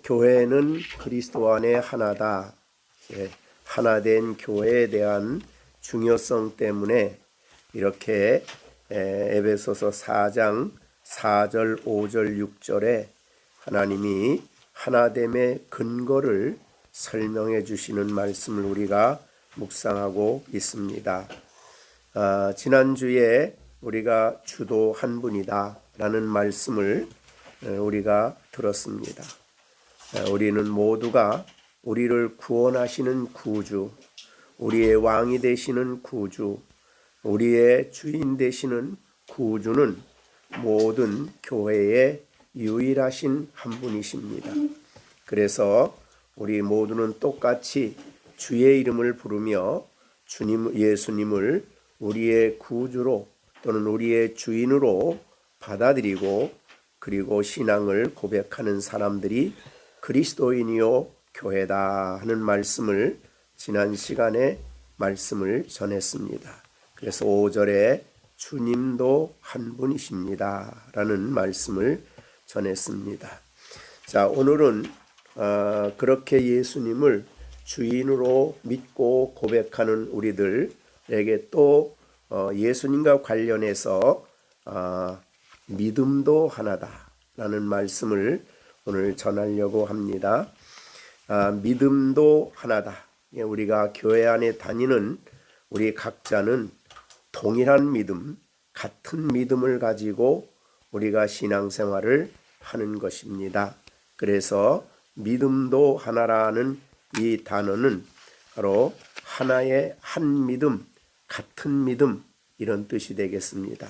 교회는 그리스도 안에 하나다. 하나된 교회에 대한 중요성 때문에 이렇게 에베소서 4장 4절, 5절, 6절에 하나님이 하나됨의 근거를 설명해 주시는 말씀을 우리가 묵상하고 있습니다. 지난주에 우리가 주도 한 분이다 라는 말씀을 우리가 들었습니다. 우리는 모두가 우리를 구원하시는 구주, 우리의 왕이 되시는 구주, 우리의 주인 되시는 구주는 모든 교회의 유일하신 한 분이십니다. 그래서 우리 모두는 똑같이 주의 이름을 부르며 예수님을 우리의 구주로 또는 우리의 주인으로 받아들이고 그리고 신앙을 고백하는 사람들이 그리스도인이요 교회다 하는 말씀을 지난 시간에 말씀을 전했습니다. 그래서 5절에 주님도 한 분이십니다 라는 말씀을 전했습니다. 자, 오늘은 그렇게 예수님을 주인으로 믿고 고백하는 우리들에게 또 예수님과 관련해서 믿음도 하나다라는 말씀을 오늘 전하려고 합니다. 믿음도 하나다. 우리가 교회 안에 다니는 우리 각자는 동일한 믿음, 같은 믿음을 가지고 우리가 신앙생활을 하는 것입니다. 그래서 믿음도 하나라는 이 단어는 바로 하나의 한 믿음, 같은 믿음 이런 뜻이 되겠습니다.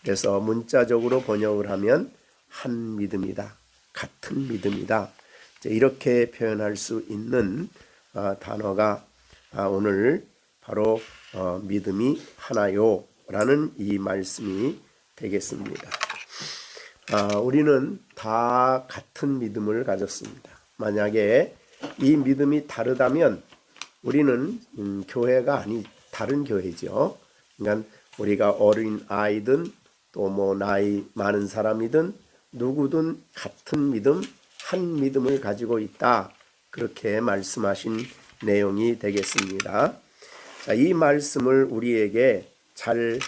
그래서 문자적으로 번역을 하면 한 믿음이다, 같은 믿음이다. 이렇게 표현할 수 있는 단어가 오늘 바로 믿음이 하나요 라는 이 말씀이 되겠습니다. 우리는 다 같은 믿음을 가졌습니다. 만약에 이 믿음이 다르다면 우리는 교회가 다른 교회죠. 그러니까 우리가 어린 아이든 또 뭐 나이 많은 사람이든 누구든 같은 믿음, 한 믿음을 가지고 있다. 그렇게 말씀하신 내용이 되겠습니다. 자, 이 말씀을 우리에게 잘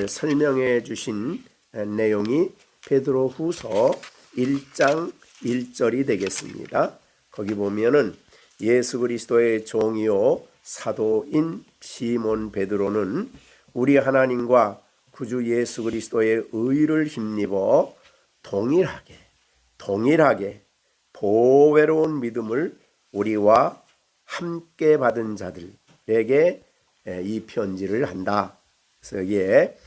설명해 주신 내용이 베드로후서 1장 1절이 되겠습니다. 거기 보면은 예수 그리스도의 종이요 사도인 시몬 베드로는 우리 하나님과 구주 예수 그리스도의 의를 힘입어 동일하게 보배로운 믿음을 우리와 함께 받은 자들에게 이 편지를 한다. 그래서 여기에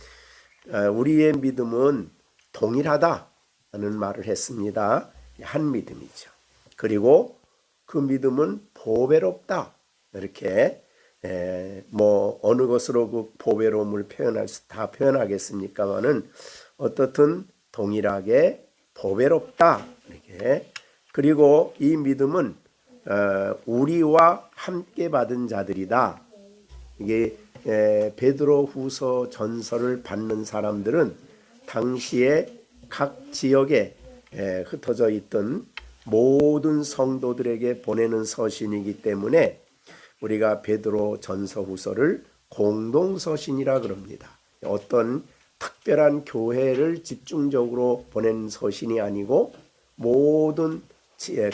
우리의 믿음은 동일하다는 말을 했습니다. 한 믿음이죠. 그리고 그 믿음은 보배롭다. 이렇게 어느 것으로 그 보배로움을 다 표현하겠습니까만은 어떻든 동일하게 보배롭다. 이렇게. 그리고 이 믿음은 우리와 함께 받은 자들이다. 이게 베드로후서 전서를 받는 사람들은 당시에 각 지역에 흩어져 있던 모든 성도들에게 보내는 서신이기 때문에 우리가 베드로 전서 후서를 공동서신이라 그럽니다. 어떤 특별한 교회를 집중적으로 보낸 서신이 아니고 모든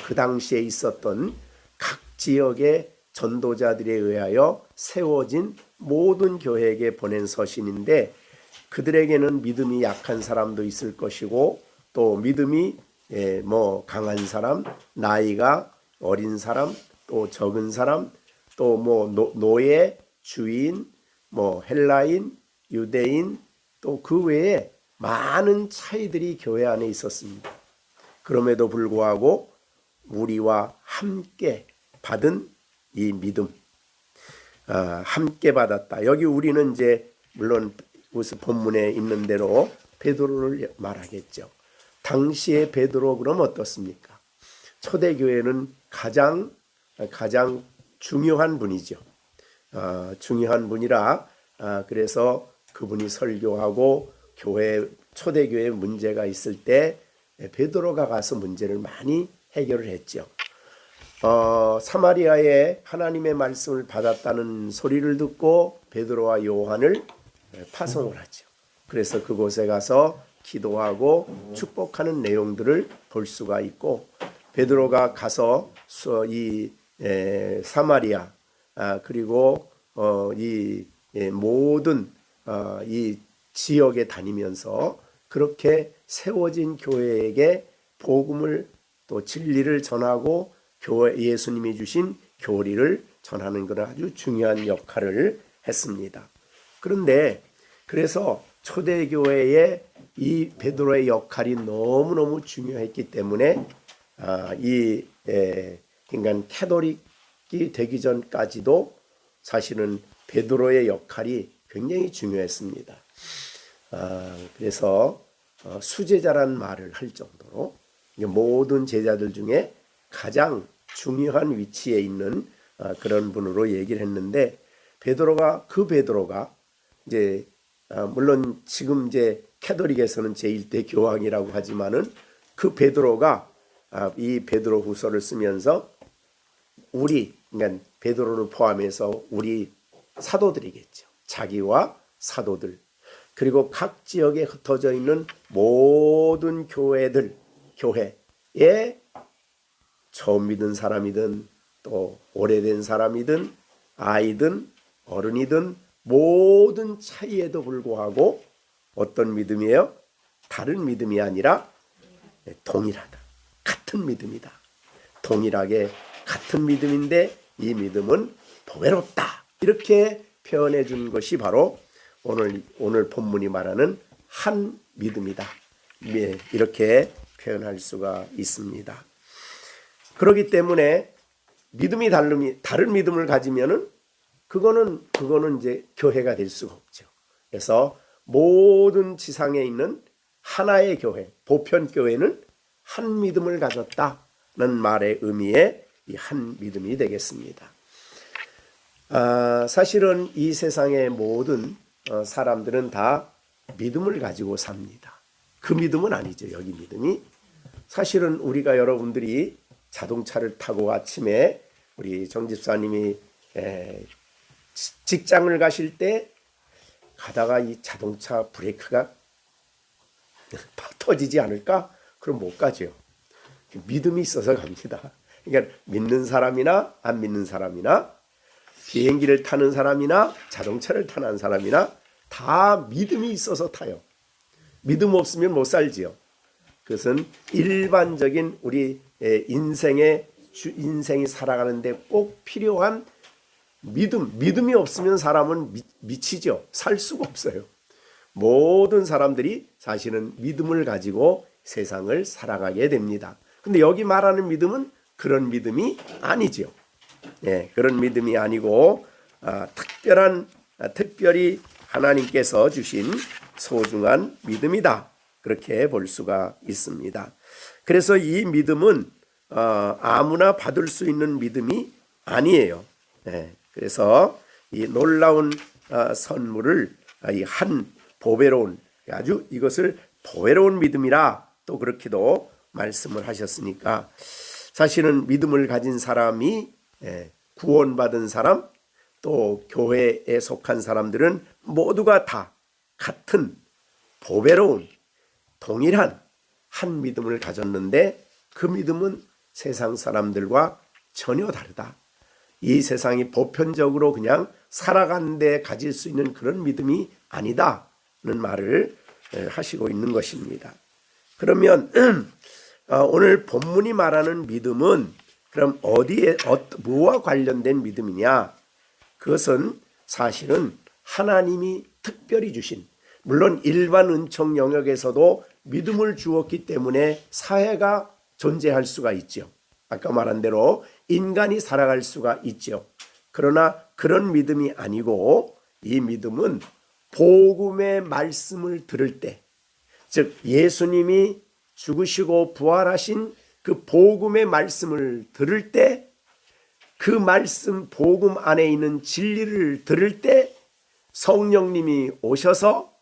그 당시에 있었던 각 지역의 전도자들에 의하여 세워진 모든 교회에게 보낸 서신인데 그들에게는 믿음이 약한 사람도 있을 것이고 또 믿음이 강한 사람, 나이가 어린 사람, 또 적은 사람, 또 노예, 주인, 헬라인, 유대인, 또 그 외에 많은 차이들이 교회 안에 있었습니다. 그럼에도 불구하고 우리와 함께 받은 이 믿음, 함께 받았다. 여기 우리는 이제 물론 무슨 본문에 있는 대로 베드로를 말하겠죠. 당시에 베드로 그럼 어떻습니까? 초대교회는 가장 중요한 분이죠. 중요한 분이라 그래서 그분이 설교하고 초대교회 문제가 있을 때 베드로가 가서 문제를 많이 해결을 했죠. 사마리아에 하나님의 말씀을 받았다는 소리를 듣고 베드로와 요한을 파송을 하죠. 그래서 그곳에 가서 기도하고 축복하는 내용들을 볼 수가 있고, 베드로가 가서 이 사마리아 그리고 이 모든 이 지역에 다니면서 그렇게 세워진 교회에게 복음을 또 진리를 전하고 예수님이 주신 교리를 전하는 것은 아주 중요한 역할을 했습니다. 그런데 그래서 초대교회의 이 베드로의 역할이 너무너무 중요했기 때문에 이 인간 캐톨릭이 되기 전까지도 사실은 베드로의 역할이 굉장히 중요했습니다. 그래서 수제자란 말을 할 정도로 모든 제자들 중에 가장 중요한 위치에 있는 그런 분으로 얘기를 했는데, 베드로가 이제 물론 지금 이제 캐톨릭에서는 제1대 교황이라고 하지만은 그 베드로가 이 베드로후서를 쓰면서 그러니까 베드로를 포함해서 우리 사도들이겠죠. 자기와 사도들, 그리고 각 지역에 흩어져 있는 모든 교회에 처음 믿은 사람이든 또 오래된 사람이든 아이든 어른이든 모든 차이에도 불구하고 어떤 믿음이에요? 다른 믿음이 아니라 동일하다. 같은 믿음이다. 동일하게 같은 믿음인데 이 믿음은 보배롭다. 이렇게 표현해 준 것이 바로 오늘 본문이 말하는 한 믿음이다. 이렇게 표현할 수가 있습니다. 그렇기 때문에 믿음이 다른 믿음을 가지면은 그거는 이제 교회가 될 수가 없죠. 그래서 모든 지상에 있는 하나의 교회, 보편 교회는 한 믿음을 가졌다는 말의 의미의 이 한 믿음이 되겠습니다. 사실은 이 세상의 모든 사람들은 다 믿음을 가지고 삽니다. 그 믿음은 아니죠. 여기 믿음이 사실은 우리가 여러분들이 자동차를 타고 아침에 우리 정 집사님이 직장을 가실 때 가다가 이 자동차 브레이크가 터지지 않을까? 그럼 못 가죠. 믿음이 있어서 갑니다. 그러니까 믿는 사람이나 안 믿는 사람이나 비행기를 타는 사람이나 자동차를 타는 사람이나 다 믿음이 있어서 타요. 믿음 없으면 못 살지요. 그것은 일반적인 우리 인생이 살아가는데 꼭 필요한 믿음이 없으면 사람은 미치죠. 살 수가 없어요. 모든 사람들이 사실은 믿음을 가지고 세상을 살아가게 됩니다. 근데 여기 말하는 믿음은 그런 믿음이 아니죠. 그런 믿음이 아니고 특별히 하나님께서 주신 소중한 믿음이다. 그렇게 볼 수가 있습니다. 그래서 이 믿음은 아무나 받을 수 있는 믿음이 아니에요. 그래서 이 놀라운 선물을 이 한 보배로운 아주 이것을 보배로운 믿음이라 또 그렇게도 말씀을 하셨으니까 사실은 믿음을 가진 사람이 구원받은 사람 또 교회에 속한 사람들은 모두가 다 같은 보배로운 동일한 한 믿음을 가졌는데 그 믿음은 세상 사람들과 전혀 다르다. 이 세상이 보편적으로 그냥 살아가는데 가질 수 있는 그런 믿음이 아니다는 말을 하시고 있는 것입니다. 그러면 오늘 본문이 말하는 믿음은 그럼 뭐와 관련된 믿음이냐? 그것은 사실은 하나님이 특별히 주신, 물론 일반 은총 영역에서도 믿음을 주었기 때문에 사회가 존재할 수가 있죠. 아까 말한 대로 인간이 살아갈 수가 있죠. 그러나 그런 믿음이 아니고 이 믿음은 복음의 말씀을 들을 때, 즉 예수님이 죽으시고 부활하신 그 복음의 말씀을 들을 때, 그 말씀 복음 안에 있는 진리를 들을 때 성령님이 오셔서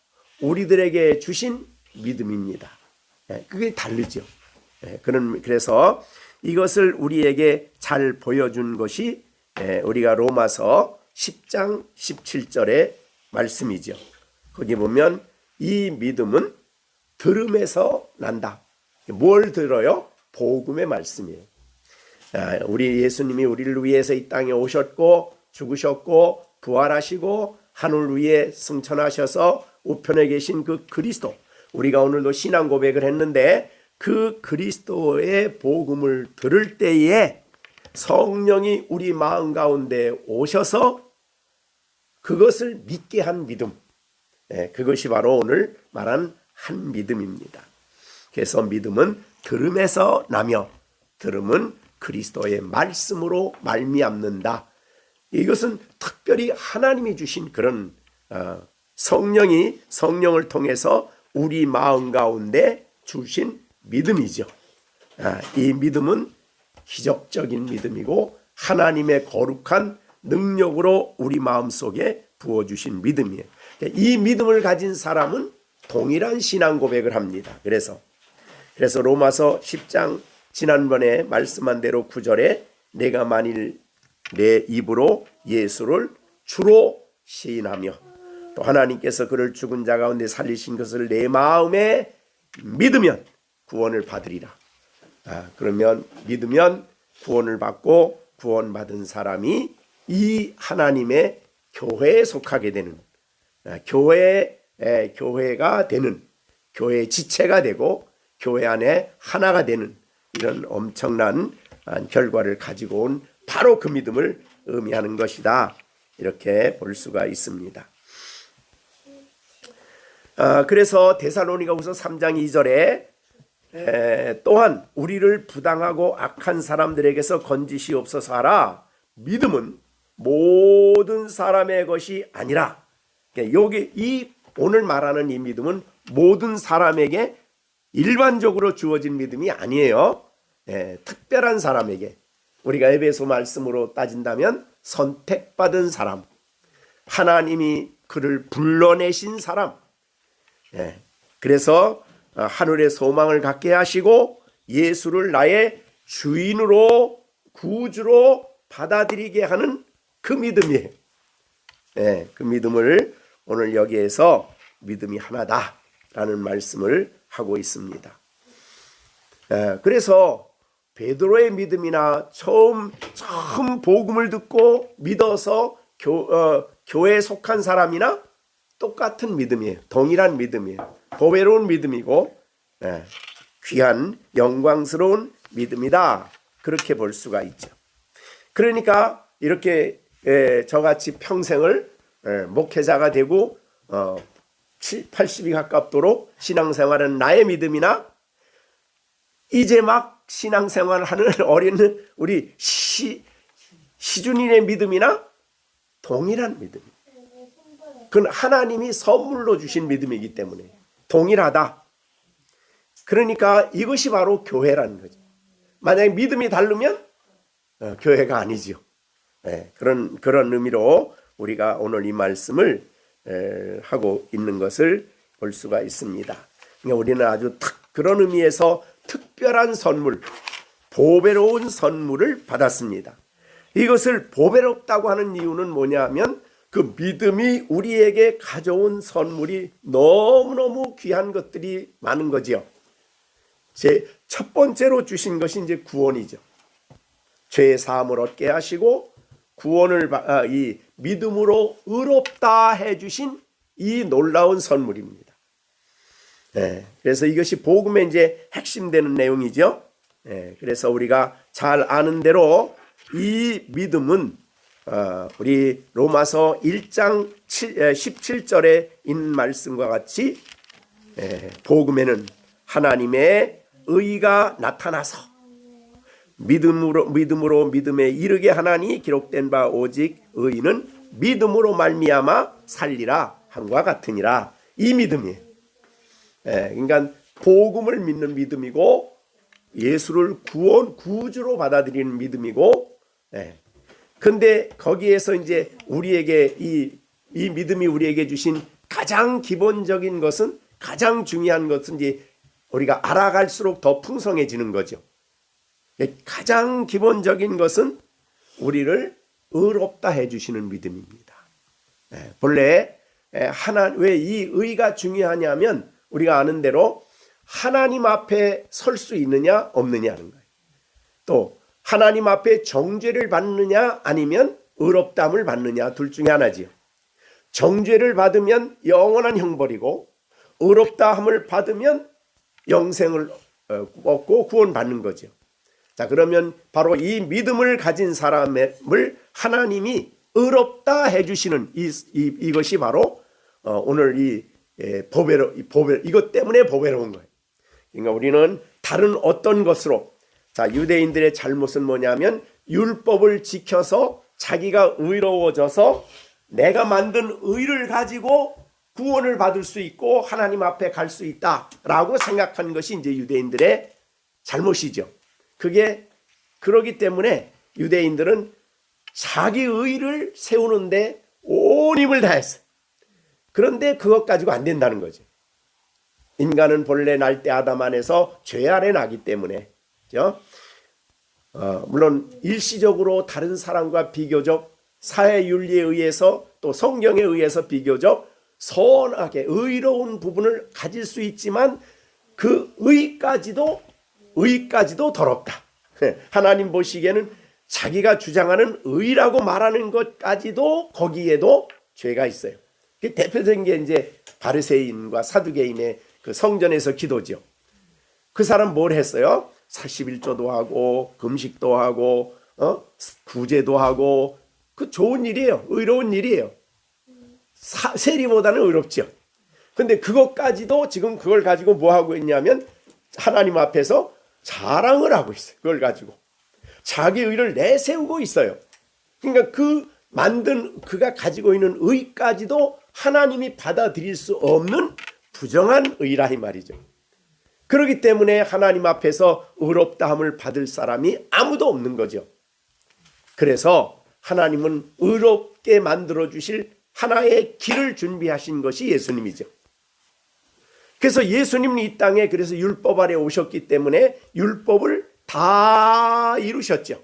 우리들에게 주신 믿음입니다. 그게 다르죠. 그래서 이것을 우리에게 잘 보여준 것이 우리가 로마서 10장 17절의 말씀이죠. 거기 보면 이 믿음은 들음에서 난다. 뭘 들어요? 복음의 말씀이에요. 우리 예수님이 우리를 위해서 이 땅에 오셨고 죽으셨고 부활하시고 하늘 위에 승천하셔서 우편에 계신 그 그리스도, 우리가 오늘도 신앙 고백을 했는데 그 그리스도의 복음을 들을 때에 성령이 우리 마음 가운데 오셔서 그것을 믿게 한 믿음, 그것이 바로 오늘 말한 한 믿음입니다. 그래서 믿음은 들음에서 나며 들음은 그리스도의 말씀으로 말미암는다. 이것은 특별히 하나님이 주신 그런 성령을 통해서 우리 마음 가운데 주신 믿음이죠. 이 믿음은 기적적인 믿음이고 하나님의 거룩한 능력으로 우리 마음속에 부어주신 믿음이에요. 이 믿음을 가진 사람은 동일한 신앙 고백을 합니다. 그래서 로마서 10장 지난번에 말씀한 대로 9절에 내가 만일 내 입으로 예수를 주로 시인하며 또 하나님께서 그를 죽은 자 가운데 살리신 것을 내 마음에 믿으면 구원을 받으리라. 그러면 믿으면 구원을 받고 구원받은 사람이 이 하나님의 교회에 속하게 되는, 교회가 되는, 교회의 지체가 되고 교회 안에 하나가 되는 이런 엄청난 결과를 가지고 온 바로 그 믿음을 의미하는 것이다. 이렇게 볼 수가 있습니다. 그래서 데살로니가후서 3장 2절에 또한 우리를 부당하고 악한 사람들에게서 건지시옵소서 하라. 믿음은 모든 사람의 것이 아니라, 여기 이 오늘 말하는 이 믿음은 모든 사람에게 일반적으로 주어진 믿음이 아니에요. 특별한 사람에게, 우리가 에베소 말씀으로 따진다면 선택받은 사람, 하나님이 그를 불러내신 사람, 그래서 하늘의 소망을 갖게 하시고 예수를 나의 주인으로 구주로 받아들이게 하는 그 믿음이에요. 그 믿음을 오늘 여기에서 믿음이 하나다라는 말씀을 하고 있습니다. 그래서 베드로의 믿음이나 처음 복음을 듣고 믿어서 교회에 속한 사람이나 똑같은 믿음이에요. 동일한 믿음이에요. 보배로운 믿음이고 귀한 영광스러운 믿음이다. 그렇게 볼 수가 있죠. 그러니까 이렇게 저같이 평생을 목회자가 되고 80이 가깝도록 신앙생활은 나의 믿음이나 이제 막 신앙생활을 하는 어린 우리 시준이의 믿음이나 동일한 믿음. 그건 하나님이 선물로 주신 믿음이기 때문에 동일하다. 그러니까 이것이 바로 교회라는 거죠. 만약에 믿음이 다르면 교회가 아니죠. 그런 의미로 우리가 오늘 이 말씀을 하고 있는 것을 볼 수가 있습니다. 그러니까 우리는 아주 그런 의미에서 특별한 선물, 보배로운 선물을 받았습니다. 이것을 보배롭다고 하는 이유는 뭐냐면 그 믿음이 우리에게 가져온 선물이 너무너무 귀한 것들이 많은 거지요. 제 첫 번째로 주신 것이 이제 구원이죠. 죄의 사함을 얻게 하시고 구원을 이 믿음으로 의롭다 해주신 이 놀라운 선물입니다. 그래서 이것이 복음의 이제 핵심되는 내용이죠. 그래서 우리가 잘 아는 대로 이 믿음은 우리 로마서 1장 17절에 있는 말씀과 같이 복음에는 하나님의 의가 나타나서 믿음으로 믿음에 이르게 하나니 기록된 바 오직 의인은 믿음으로 말미암아 살리라 함과 같으니라. 이 믿음이에요. 그러니까 복음을 믿는 믿음이고 예수를 구주로 받아들이는 믿음이고, 근데 거기에서 이제 우리에게 이 믿음이 우리에게 주신 가장 기본적인 것은, 가장 중요한 것은 이제 우리가 알아갈수록 더 풍성해지는 거죠. 가장 기본적인 것은 우리를 의롭다 해주시는 믿음입니다. 본래 왜 이 의가 중요하냐면 우리가 아는 대로 하나님 앞에 설 수 있느냐 없느냐는 거예요. 또 하나님 앞에 정죄를 받느냐 아니면 의롭다함을 받느냐 둘 중에 하나지요. 정죄를 받으면 영원한 형벌이고 의롭다함을 받으면 영생을 얻고 구원받는 거죠. 자, 그러면 바로 이 믿음을 가진 사람을 하나님이 의롭다 해주시는 이것이 바로 오늘 이 이것 때문에 보배로운 거예요. 그러니까 우리는 다른 어떤 것으로, 자, 유대인들의 잘못은 뭐냐면 율법을 지켜서 자기가 의로워져서 내가 만든 의를 가지고 구원을 받을 수 있고 하나님 앞에 갈 수 있다라고 생각하는 것이 이제 유대인들의 잘못이죠. 그러기 때문에 유대인들은 자기 의를 세우는데 온 힘을 다했어요. 그런데 그것 가지고 안 된다는 거죠. 인간은 본래 날 때 아담 안에서 죄 아래 나기 때문에, 그렇죠? 물론 일시적으로 다른 사람과 비교적 사회윤리에 의해서 또 성경에 의해서 비교적 선하게 의로운 부분을 가질 수 있지만 그 의까지도 더럽다. 하나님 보시기에는 자기가 주장하는 의라고 말하는 것까지도 거기에도 죄가 있어요. 그 대표적인 게 이제 바리새인과 사두개인의 그 성전에서 기도죠. 그 사람 뭘 했어요? 41조도 하고 금식도 하고 구제도 하고 그 좋은 일이에요. 의로운 일이에요. 세리보다는 의롭죠. 근데 그것까지도 지금 그걸 가지고 뭐 하고 있냐면 하나님 앞에서 자랑을 하고 있어요. 그걸 가지고 자기 의를 내세우고 있어요. 그러니까 그가 가지고 있는 의까지도 하나님이 받아들일 수 없는 부정한 의라 이 말이죠. 그렇기 때문에 하나님 앞에서 의롭다함을 받을 사람이 아무도 없는 거죠. 그래서 하나님은 의롭게 만들어 주실 하나의 길을 준비하신 것이 예수님이죠. 그래서 예수님은 이 땅에 그래서 율법 아래 오셨기 때문에 율법을 다 이루셨죠.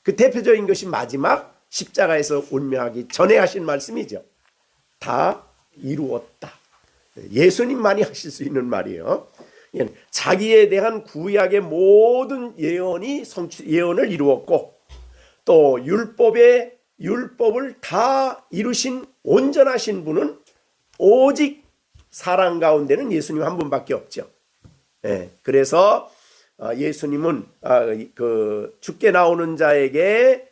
그 대표적인 것이 마지막 십자가에서 운명하기 전에 하신 말씀이죠. 다 이루었다. 예수님만이 하실 수 있는 말이에요. 자기에 대한 구약의 모든 예언을 이루었고 또 율법을 다 이루신 온전하신 분은 오직 사람 가운데는 예수님 한 분밖에 없죠. 그래서 예수님은 죽게 나오는 자에게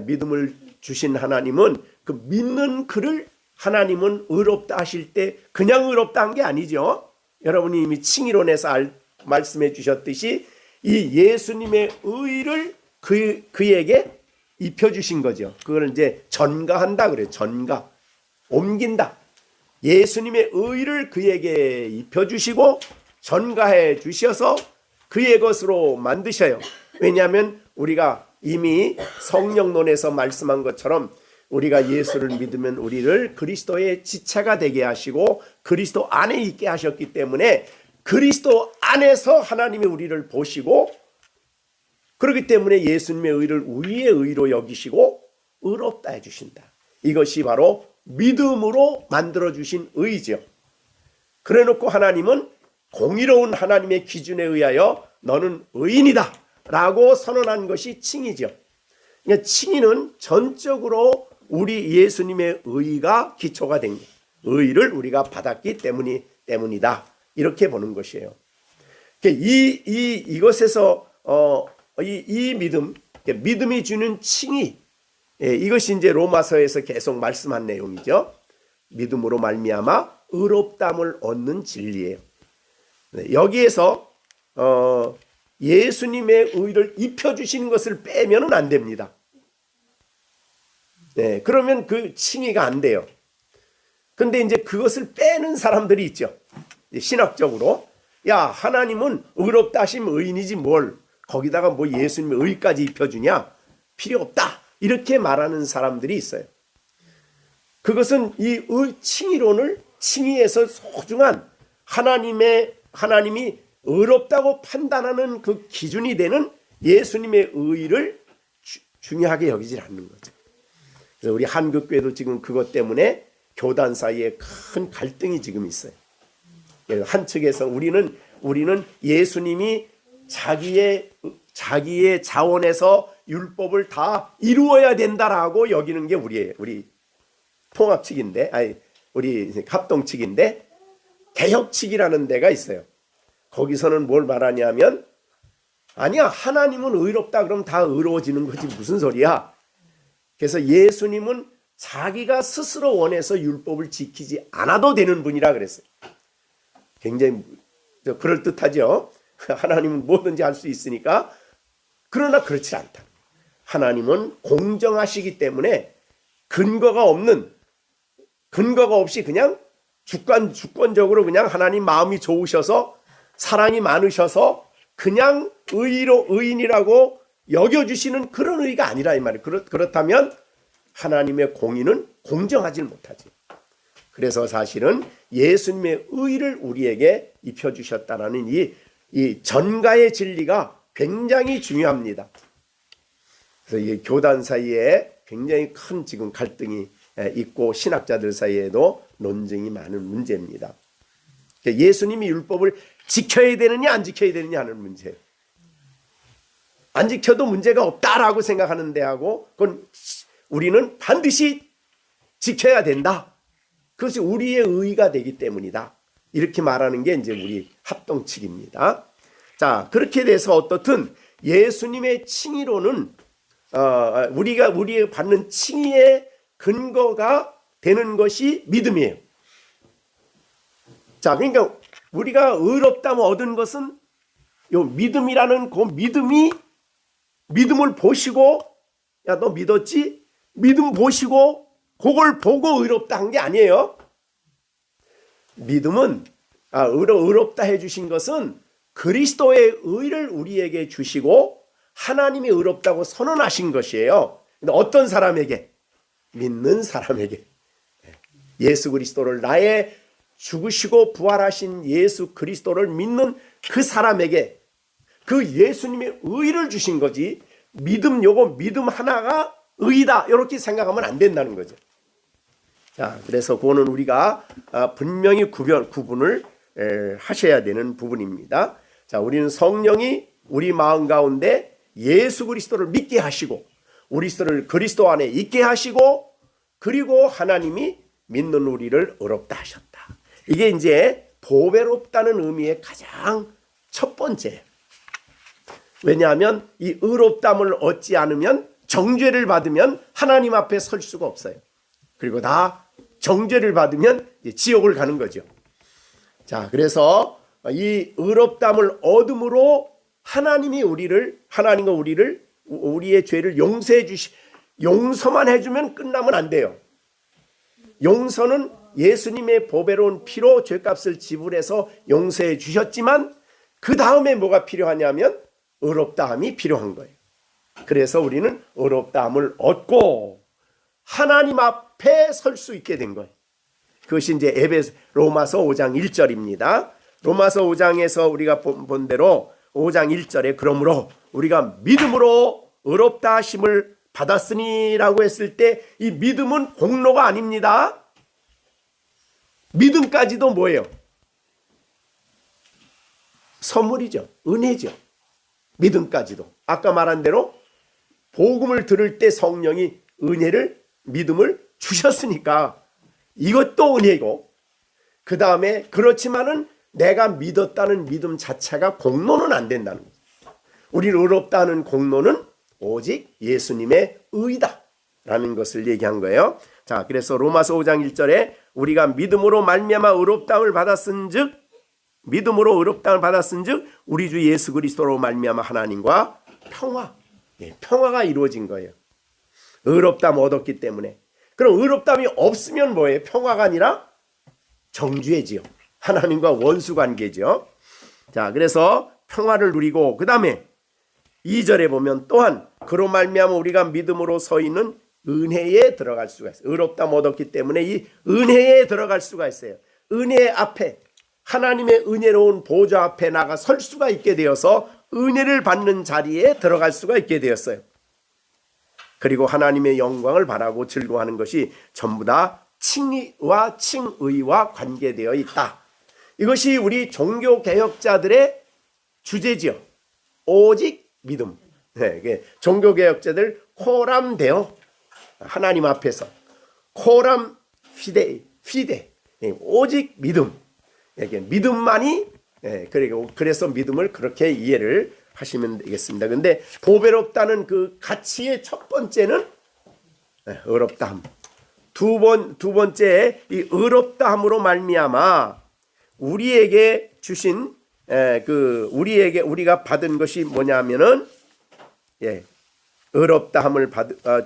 믿음을 주신 하나님은 그 믿는 그를 하나님은 의롭다 하실 때 그냥 의롭다 한 게 아니죠. 여러분이 이미 칭의론에서 말씀해 주셨듯이 이 예수님의 의를 그에게 입혀주신 거죠. 그걸 이제 전가한다 그래요. 전가. 옮긴다. 예수님의 의를 그에게 입혀주시고 전가해 주셔서 그의 것으로 만드셔요. 왜냐하면 우리가 이미 성령론에서 말씀한 것처럼 우리가 예수를 믿으면 우리를 그리스도의 지체가 되게 하시고 그리스도 안에 있게 하셨기 때문에 그리스도 안에서 하나님이 우리를 보시고 그렇기 때문에 예수님의 의를 우리의 의로 여기시고 의롭다 해주신다. 이것이 바로 믿음으로 만들어주신 의죠. 그래놓고 하나님은 공의로운 하나님의 기준에 의하여 너는 의인이다 라고 선언한 것이 칭의죠. 그러니까 칭의는 전적으로 우리 예수님의 의가 기초가 된 거예요. 의를 우리가 받았기 때문이다. 이렇게 보는 것이에요. 이것에서 이 믿음이 주는 칭의, 이것이 이제 로마서에서 계속 말씀한 내용이죠. 믿음으로 말미암아 의롭다함을 얻는 진리예요. 여기에서 예수님의 의를 입혀주시는 것을 빼면은 안 됩니다. 그러면 그 칭의가 안 돼요. 근데 이제 그것을 빼는 사람들이 있죠. 신학적으로 야 하나님은 의롭다 하시면 의인이지 뭘 거기다가 뭐 예수님의 의까지 입혀주냐 필요 없다 이렇게 말하는 사람들이 있어요. 그것은 이 칭의론을 칭의에서 소중한 하나님의 하나님이 의롭다고 판단하는 그 기준이 되는 예수님의 의를 중요하게 여기질 않는 거죠. 그래서 우리 한국교회도 지금 그것 때문에 교단 사이에 큰 갈등이 지금 있어요. 한 측에서 우리는 예수님이 자기의 자원에서 율법을 다 이루어야 된다라고 여기는 게 우리 통합 측인데, 우리 합동 측인데, 개혁 측이라는 데가 있어요. 거기서는 뭘 말하냐면, 아니야, 하나님은 의롭다 그럼 다 의로워지는 거지 무슨 소리야. 그래서 예수님은 자기가 스스로 원해서 율법을 지키지 않아도 되는 분이라 그랬어요. 굉장히 그럴듯하죠. 하나님은 뭐든지 할 수 있으니까. 그러나 그렇지 않다. 하나님은 공정하시기 때문에 근거가 없이 그냥 주권적으로 그냥 하나님 마음이 좋으셔서 사랑이 많으셔서 그냥 의인이라고 여겨주시는 그런 의가 아니라 이 말이에요. 그렇다면 하나님의 공의는 공정하지 못하지. 그래서 사실은 예수님의 의를 우리에게 입혀주셨다는 이 전가의 진리가 굉장히 중요합니다. 그래서 이 교단 사이에 굉장히 큰 지금 갈등이 있고 신학자들 사이에도 논쟁이 많은 문제입니다. 예수님이 율법을 지켜야 되느냐 안 지켜야 되느냐 하는 문제예요. 안 지켜도 문제가 없다라고 생각하는 데하고 그건 우리는 반드시 지켜야 된다. 그것이 우리의 의의가 되기 때문이다. 이렇게 말하는 게 이제 우리 합동 측입니다. 자, 그렇게 돼서 어떻든 예수님의 칭의로는 우리가 받는 칭의의 근거가 되는 것이 믿음이에요. 자, 그러니까 우리가 의롭다면 얻은 것은 요 믿음이라는 그 믿음을 보시고, 야, 너 믿었지? 믿음 보시고 그걸 보고 의롭다 한 게 아니에요. 믿음은 의롭다 해주신 것은 그리스도의 의를 우리에게 주시고 하나님이 의롭다고 선언하신 것이에요. 근데 어떤 사람에게? 믿는 사람에게. 예수 그리스도를, 나의 죽으시고 부활하신 예수 그리스도를 믿는 그 사람에게 그 예수님의 의를 주신 거지, 믿음 하나가 의다 이렇게 생각하면 안 된다는 거죠. 자, 그래서 그거는 우리가 분명히 구분을 하셔야 되는 부분입니다. 자, 우리는 성령이 우리 마음 가운데 예수 그리스도를 믿게 하시고 우리를 그리스도 안에 있게 하시고 그리고 하나님이 믿는 우리를 의롭다 하셨다. 이게 이제 보배롭다는 의미의 가장 첫 번째. 왜냐하면 이 의롭담을 얻지 않으면 정죄를 받으면 하나님 앞에 설 수가 없어요. 그리고 다 정죄를 받으면 지옥을 가는 거죠. 자, 그래서 이 의롭담을 얻음으로 하나님과 우리의 죄를 용서해 용서만 해주면 끝나면 안 돼요. 용서는 예수님의 보배로운 피로 죄값을 지불해서 용서해 주셨지만 그 다음에 뭐가 필요하냐면 의롭다함이 필요한 거예요. 그래서 우리는 의롭다함을 얻고 하나님 앞에 설 수 있게 된 거예요. 그것이 이제 로마서 5장 1절입니다. 로마서 5장에서 우리가 본 대로 5장 1절에 그러므로 우리가 믿음으로 의롭다 하심을 받았으니라고 했을 때 이 믿음은 공로가 아닙니다. 믿음까지도 뭐예요? 선물이죠. 은혜죠. 믿음까지도. 아까 말한 대로 복음을 들을 때 성령이 믿음을 주셨으니까 이것도 은혜고, 그 다음에 그렇지만은 내가 믿었다는 믿음 자체가 공로는 안 된다는 거죠. 우리를 의롭다는 공로는 오직 예수님의 의다라는 것을 얘기한 거예요. 자, 그래서 로마서 5장 1절에 우리가 믿음으로 말미암아 의롭다함을 받았은즉 우리 주 예수 그리스도로 말미암아 하나님과 평화가 이루어진 거예요. 의롭다함 얻었기 때문에. 그럼 의롭다함이 없으면 뭐예요? 평화가 아니라 정죄지요. 하나님과 원수 관계죠. 자, 그래서 평화를 누리고 그 다음에 2절에 보면 또한 그로 말미암아 우리가 믿음으로 서 있는 은혜에 들어갈 수가 있어요. 의롭다함 얻었기 때문에 이 은혜에 들어갈 수가 있어요. 은혜 앞에 하나님의 은혜로운 보좌 앞에 나가 설 수가 있게 되어서 은혜를 받는 자리에 들어갈 수가 있게 되었어요. 그리고 하나님의 영광을 바라고 즐거워하는 것이 전부 다 칭의와 칭의와 관계되어 있다. 이것이 우리 종교개혁자들의 주제지요. 오직 믿음. 종교개혁자들 코람데오, 하나님 앞에서 코람 피데, 오직 믿음. 믿음만이, 그래서 믿음을 그렇게 이해를 하시면 되겠습니다. 근데 보배롭다는 그 가치의 첫 번째는 의롭다함. 두 번째 이 의롭다함으로 말미암아 우리에게 주신 우리가 받은 것이 뭐냐면은 의롭다함을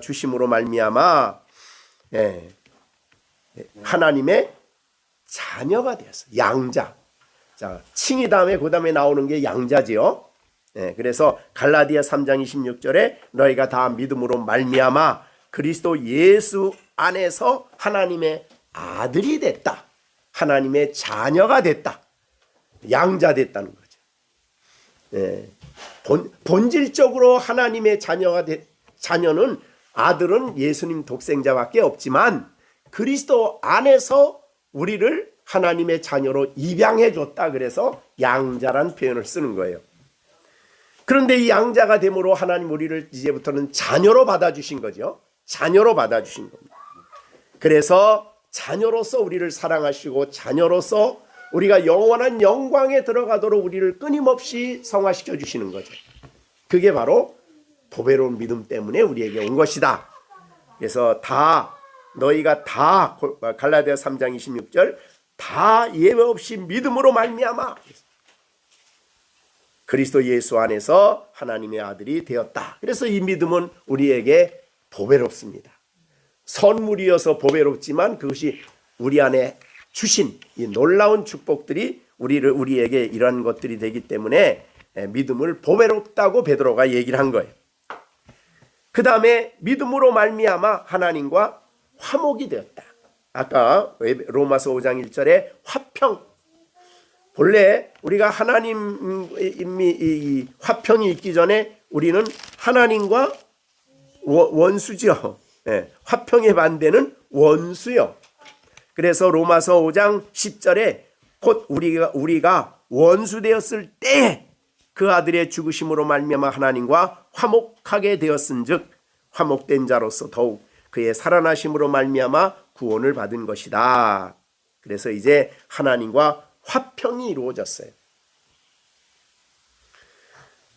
주심으로 말미암아 하나님의 자녀가 되었어요. 양자. 자, 칭의 다음에 그 다음에 나오는 게 양자지요. 그래서 갈라디아 3장 26절에 너희가 다 믿음으로 말미암아 그리스도 예수 안에서 하나님의 아들이 됐다. 하나님의 자녀가 됐다. 양자 됐다는 거죠. 본질적으로 하나님의 자녀는 아들은 예수님 독생자밖에 없지만 그리스도 안에서 우리를 하나님의 자녀로 입양해 줬다. 그래서 양자란 표현을 쓰는 거예요. 그런데 이 양자가 됨으로 하나님 우리를 이제부터는 자녀로 받아주신 거죠. 자녀로 받아주신 겁니다. 그래서 자녀로서 우리를 사랑하시고 자녀로서 우리가 영원한 영광에 들어가도록 우리를 끊임없이 성화시켜 주시는 거죠. 그게 바로 보배로운 믿음 때문에 우리에게 온 것이다. 그래서 너희가 다 갈라디아 3장 26절 다 예외 없이 믿음으로 말미암아 그리스도 예수 안에서 하나님의 아들이 되었다. 그래서 이 믿음은 우리에게 보배롭습니다. 선물이어서 보배롭지만 그것이 우리 안에 주신 이 놀라운 축복들이 우리에게 이러한 것들이 되기 때문에 믿음을 보배롭다고 베드로가 얘기를 한 거예요. 그 다음에 믿음으로 말미암아 하나님과 화목이 되었다. 아까 로마서 5장 1절에 화평. 본래 우리가 하나님이 화평이 있기 전에 우리는 하나님과 원수죠. 화평의 반대는 원수요. 그래서 로마서 5장 10절에 곧 우리가 원수 되었을 때 그 아들의 죽으심으로 말미암아 하나님과 화목하게 되었은즉 화목된 자로서 더욱 그의 살아나심으로 말미암아 구원을 받은 것이다. 그래서 이제 하나님과 화평이 이루어졌어요.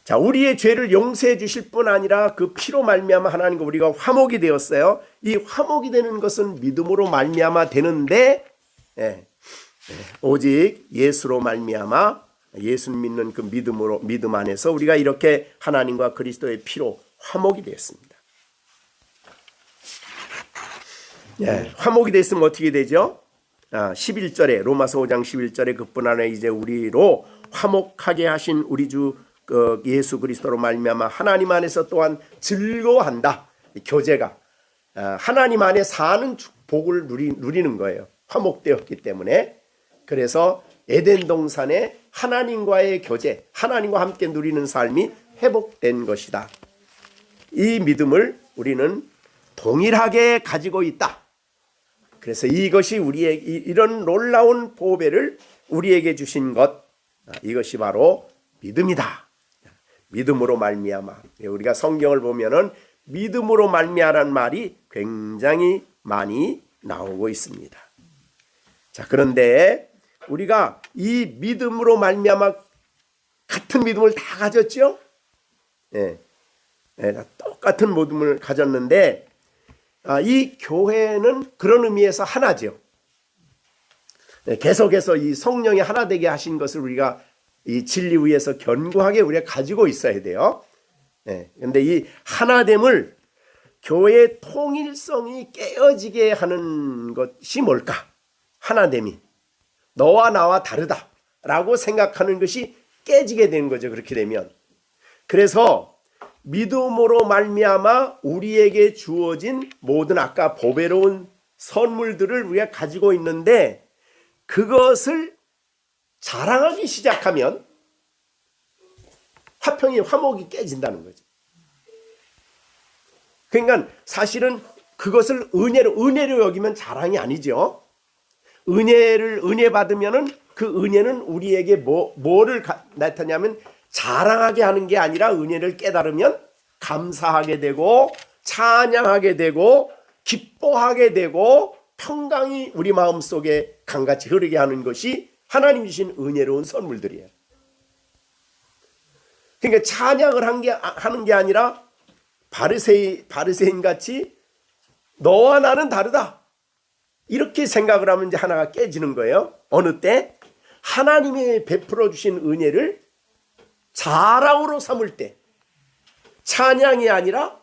자, 우리의 죄를 용서해 주실 뿐 아니라 그 피로 말미암아 하나님과 우리가 화목이 되었어요. 이 화목이 되는 것은 믿음으로 말미암아 되는데 오직 예수로 말미암아 예수 믿는 그 믿음 안에서 우리가 이렇게 하나님과 그리스도의 피로 화목이 되었습니다. 화목이 됐으면 어떻게 되죠? 11절에 로마서 5장 11절에 그뿐 아니라 이제 우리로 화목하게 하신 우리 주 예수 그리스도로 말미암아 하나님 안에서 또한 즐거워한다. 교제가 하나님 안에 사는 복을 누리는 거예요. 화목되었기 때문에. 그래서 에덴 동산에 하나님과의 교제, 하나님과 함께 누리는 삶이 회복된 것이다. 이 믿음을 우리는 동일하게 가지고 있다. 그래서 이것이 우리에게 이런 놀라운 보배를 우리에게 주신 것, 이것이 바로 믿음이다. 믿음으로 말미암아. 우리가 성경을 보면은 믿음으로 말미암아라는 말이 굉장히 많이 나오고 있습니다. 자, 그런데 우리가 이 믿음으로 말미암아 같은 믿음을 다 가졌죠? 똑같은 믿음을 가졌는데 이 교회는 그런 의미에서 하나죠. 계속해서 이 성령이 하나 되게 하신 것을 우리가 이 진리 위에서 견고하게 우리가 가지고 있어야 돼요. 그런데 이 하나됨을 교회의 통일성이 깨어지게 하는 것이 뭘까? 하나됨이 너와 나와 다르다라고 생각하는 것이 깨지게 되는 거죠. 그렇게 되면. 그래서 믿음으로 말미암아 우리에게 주어진 모든 아까 보배로운 선물들을 우리가 가지고 있는데 그것을 자랑하기 시작하면 화목이 깨진다는 거죠. 그러니까 사실은 그것을 은혜로 여기면 자랑이 아니죠. 은혜 받으면은 그 은혜는 우리에게 뭐를 나타내냐면 자랑하게 하는 게 아니라 은혜를 깨달으면 감사하게 되고 찬양하게 되고 기뻐하게 되고 평강이 우리 마음속에 강같이 흐르게 하는 것이 하나님 주신 은혜로운 선물들이에요. 그러니까 찬양을 하는 게 아니라 바리새인 같이 너와 나는 다르다 이렇게 생각을 하면 이제 하나가 깨지는 거예요. 어느 때 하나님이 베풀어 주신 은혜를 자랑으로 삼을 때, 찬양이 아니라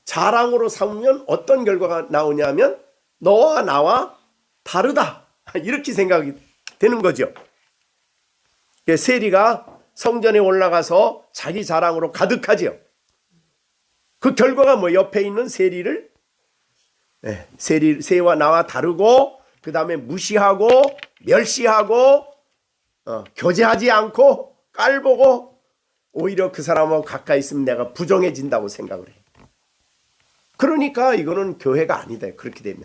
자랑으로 삼으면 어떤 결과가 나오냐면 너와 나와 다르다 이렇게 생각이 되는 거죠. 세리가 성전에 올라가서 자기 자랑으로 가득하죠. 그 결과가 뭐 옆에 있는 세와 나와 다르고 그 다음에 무시하고 멸시하고 교제하지 않고 깔보고 오히려 그 사람하고 가까이 있으면 내가 부정해진다고 생각을 해. 그러니까 이거는 교회가 아니다. 그렇게 되면.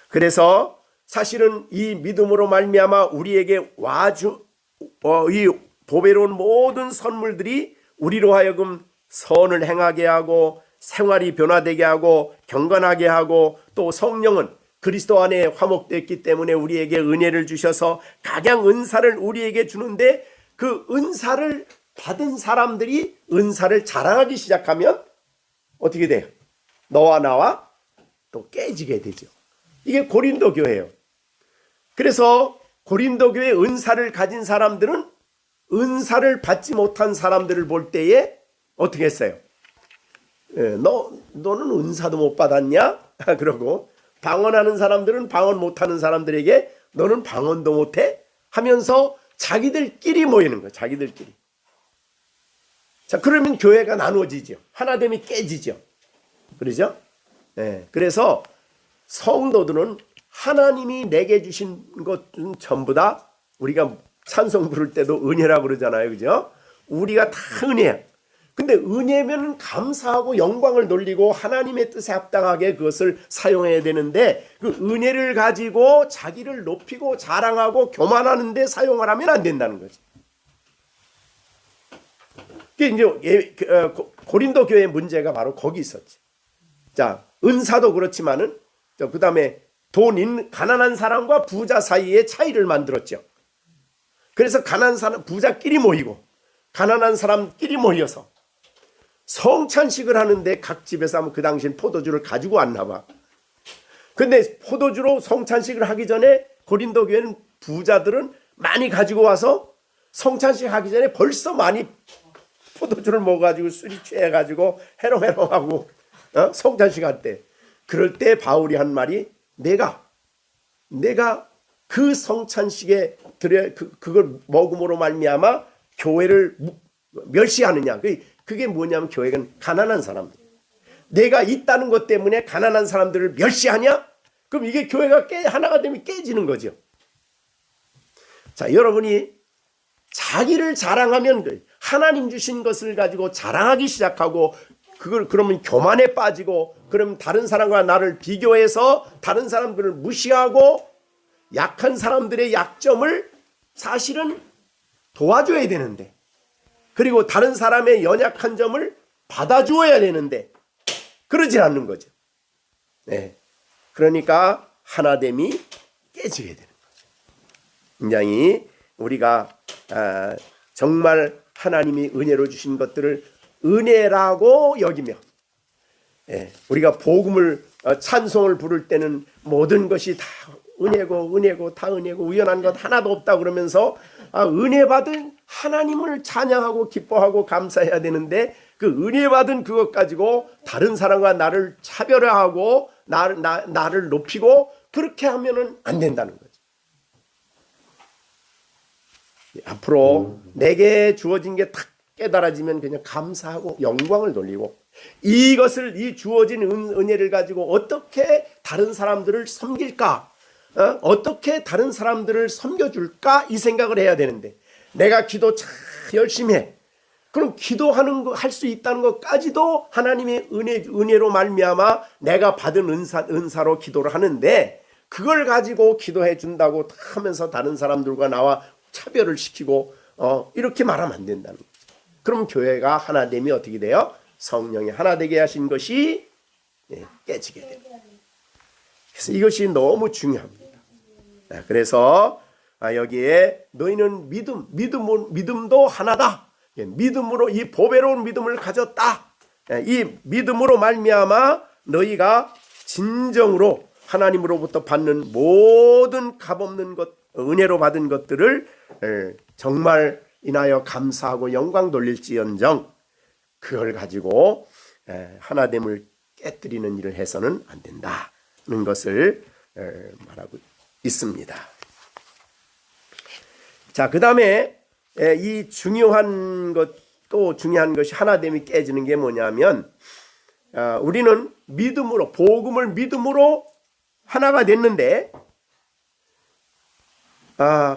그래서 사실은 이 믿음으로 말미암아 우리에게 이 보배로운 모든 선물들이 우리로 하여금 선을 행하게 하고 생활이 변화되게 하고 경건하게 하고 또 성령은 그리스도 안에 화목됐기 때문에 우리에게 은혜를 주셔서 각양 은사를 우리에게 주는데 그 은사를 받은 사람들이 은사를 자랑하기 시작하면 어떻게 돼요? 너와 나와 또 깨지게 되죠. 이게 고린도 교회예요. 그래서 고린도 교회 은사를 가진 사람들은 은사를 받지 못한 사람들을 볼 때에 어떻게 했어요? 너는 은사도 못 받았냐? 그러고 방언하는 사람들은 방언 못하는 사람들에게 너는 방언도 못해? 하면서 자기들끼리 모이는 거예요. 자기들끼리. 자, 그러면 교회가 나누어지죠. 하나됨이 깨지죠. 그러죠? 그래서 성도들은 하나님이 내게 주신 것은 전부 다 우리가 찬송 부를 때도 은혜라고 그러잖아요. 그죠? 우리가 다 은혜야. 근데 은혜면 감사하고 영광을 돌리고 하나님의 뜻에 합당하게 그것을 사용해야 되는데 그 은혜를 가지고 자기를 높이고 자랑하고 교만하는 데 사용을 하면 안 된다는 거죠. 이제 고린도 교회의 문제가 바로 거기 있었지. 자, 은사도 그렇지만은 그 다음에 가난한 사람과 부자 사이의 차이를 만들었죠. 그래서 가난한 사람, 부자끼리 모이고 가난한 사람끼리 모여서 성찬식을 하는데 각 집에서 하면 그 당시엔 포도주를 가지고 왔나 봐. 근데 포도주로 성찬식을 하기 전에 고린도 교회는 부자들은 많이 가지고 와서 성찬식 하기 전에 벌써 많이 포도주를 먹어가지고 술이 취해가지고 해롱해롱하고 성찬식 할 때 그럴 때 바울이 한 말이 내가 그 성찬식에 그걸 먹음으로 말미암아 교회를 멸시하느냐. 그게 뭐냐면 교회가 가난한 사람들. 내가 있다는 것 때문에 가난한 사람들을 멸시하냐? 그럼 이게 교회가 하나가 되면 깨지는 거죠. 자, 여러분이 자기를 자랑하면 하나님 주신 것을 가지고 자랑하기 시작하고 그러면 교만에 빠지고 그러면 다른 사람과 나를 비교해서 다른 사람들을 무시하고 약한 사람들의 약점을 사실은 도와줘야 되는데 그리고 다른 사람의 연약한 점을 받아주어야 되는데 그러지 않는 거죠. 그러니까 하나됨이 깨지게 되는 거죠. 굉장히 우리가 정말 하나님이 은혜로 주신 것들을 은혜라고 여기며 우리가 복음을 찬송을 부를 때는 모든 것이 다 은혜고 다 은혜고 우연한 것 하나도 없다 그러면서 은혜 받은 하나님을 찬양하고 기뻐하고 감사해야 되는데 그 은혜 받은 그것 가지고 다른 사람과 나를 차별화하고 나를 높이고 그렇게 하면은 안 된다는 거죠. 앞으로 내게 주어진 게 딱 깨달아지면 그냥 감사하고 영광을 돌리고 이 주어진 은혜를 가지고 어떻게 다른 사람들을 섬길까 어떻게 다른 사람들을 섬겨줄까 이 생각을 해야 되는데 내가 기도 참 열심히 해. 그럼 기도하는 거 할 수 있다는 것까지도 하나님의 은혜로 말미암아 내가 받은 은사로 기도를 하는데 그걸 가지고 기도해 준다고 하면서 다른 사람들과 나와 차별을 시키고 이렇게 말하면 안 된다는 거죠. 그럼 교회가 하나됨이 어떻게 돼요? 성령이 하나 되게 하신 것이 깨지게 됩니다. 그래서 이것이 너무 중요합니다. 그래서 여기에 너희는 믿음도 하나다. 믿음으로 이 보배로운 믿음을 가졌다. 이 믿음으로 말미암아 너희가 진정으로 하나님으로부터 받는 모든 값없는 것, 은혜로 받은 것들을 정말 인하여 감사하고 영광 돌릴지언정 그걸 가지고 하나됨을 깨뜨리는 일을 해서는 안 된다는 것을 말하고 있습니다. 자, 그 다음에 이 중요한 것이 하나됨이 깨지는 게 뭐냐면 우리는 믿음으로 복음을 믿음으로 하나가 됐는데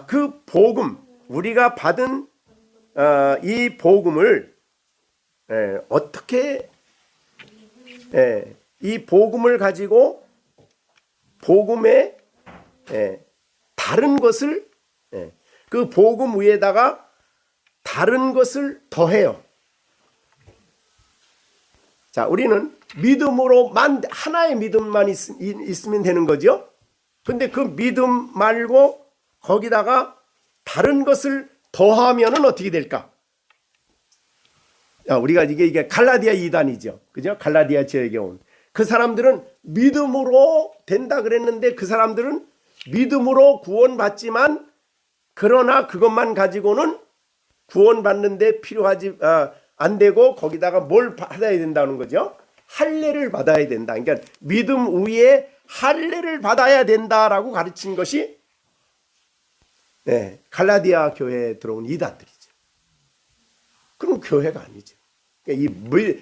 그 복음 우리가 받은 이 복음을 어떻게 이 복음을 가지고 복음의 다른 것을 그 복음 위에다가 다른 것을 더해요. 자, 우리는 믿음으로만 하나의 믿음만 있으면 되는 거죠. 근데 그 믿음 말고 거기다가 다른 것을 더하면은 어떻게 될까? 우리가 이게 갈라디아 이단이죠. 그죠? 갈라디아 지역에 온 그 사람들은 믿음으로 된다 그랬는데 그 사람들은 믿음으로 구원받지만 그러나 그것만 가지고는 구원받는데 필요하지 안 되고 거기다가 뭘 받아야 된다는 거죠? 할례를 받아야 된다. 그러니까 믿음 위에 할례를 받아야 된다라고 가르친 것이 갈라디아 교회에 들어온 이단들이죠. 그럼 교회가 아니죠. 그러니까 이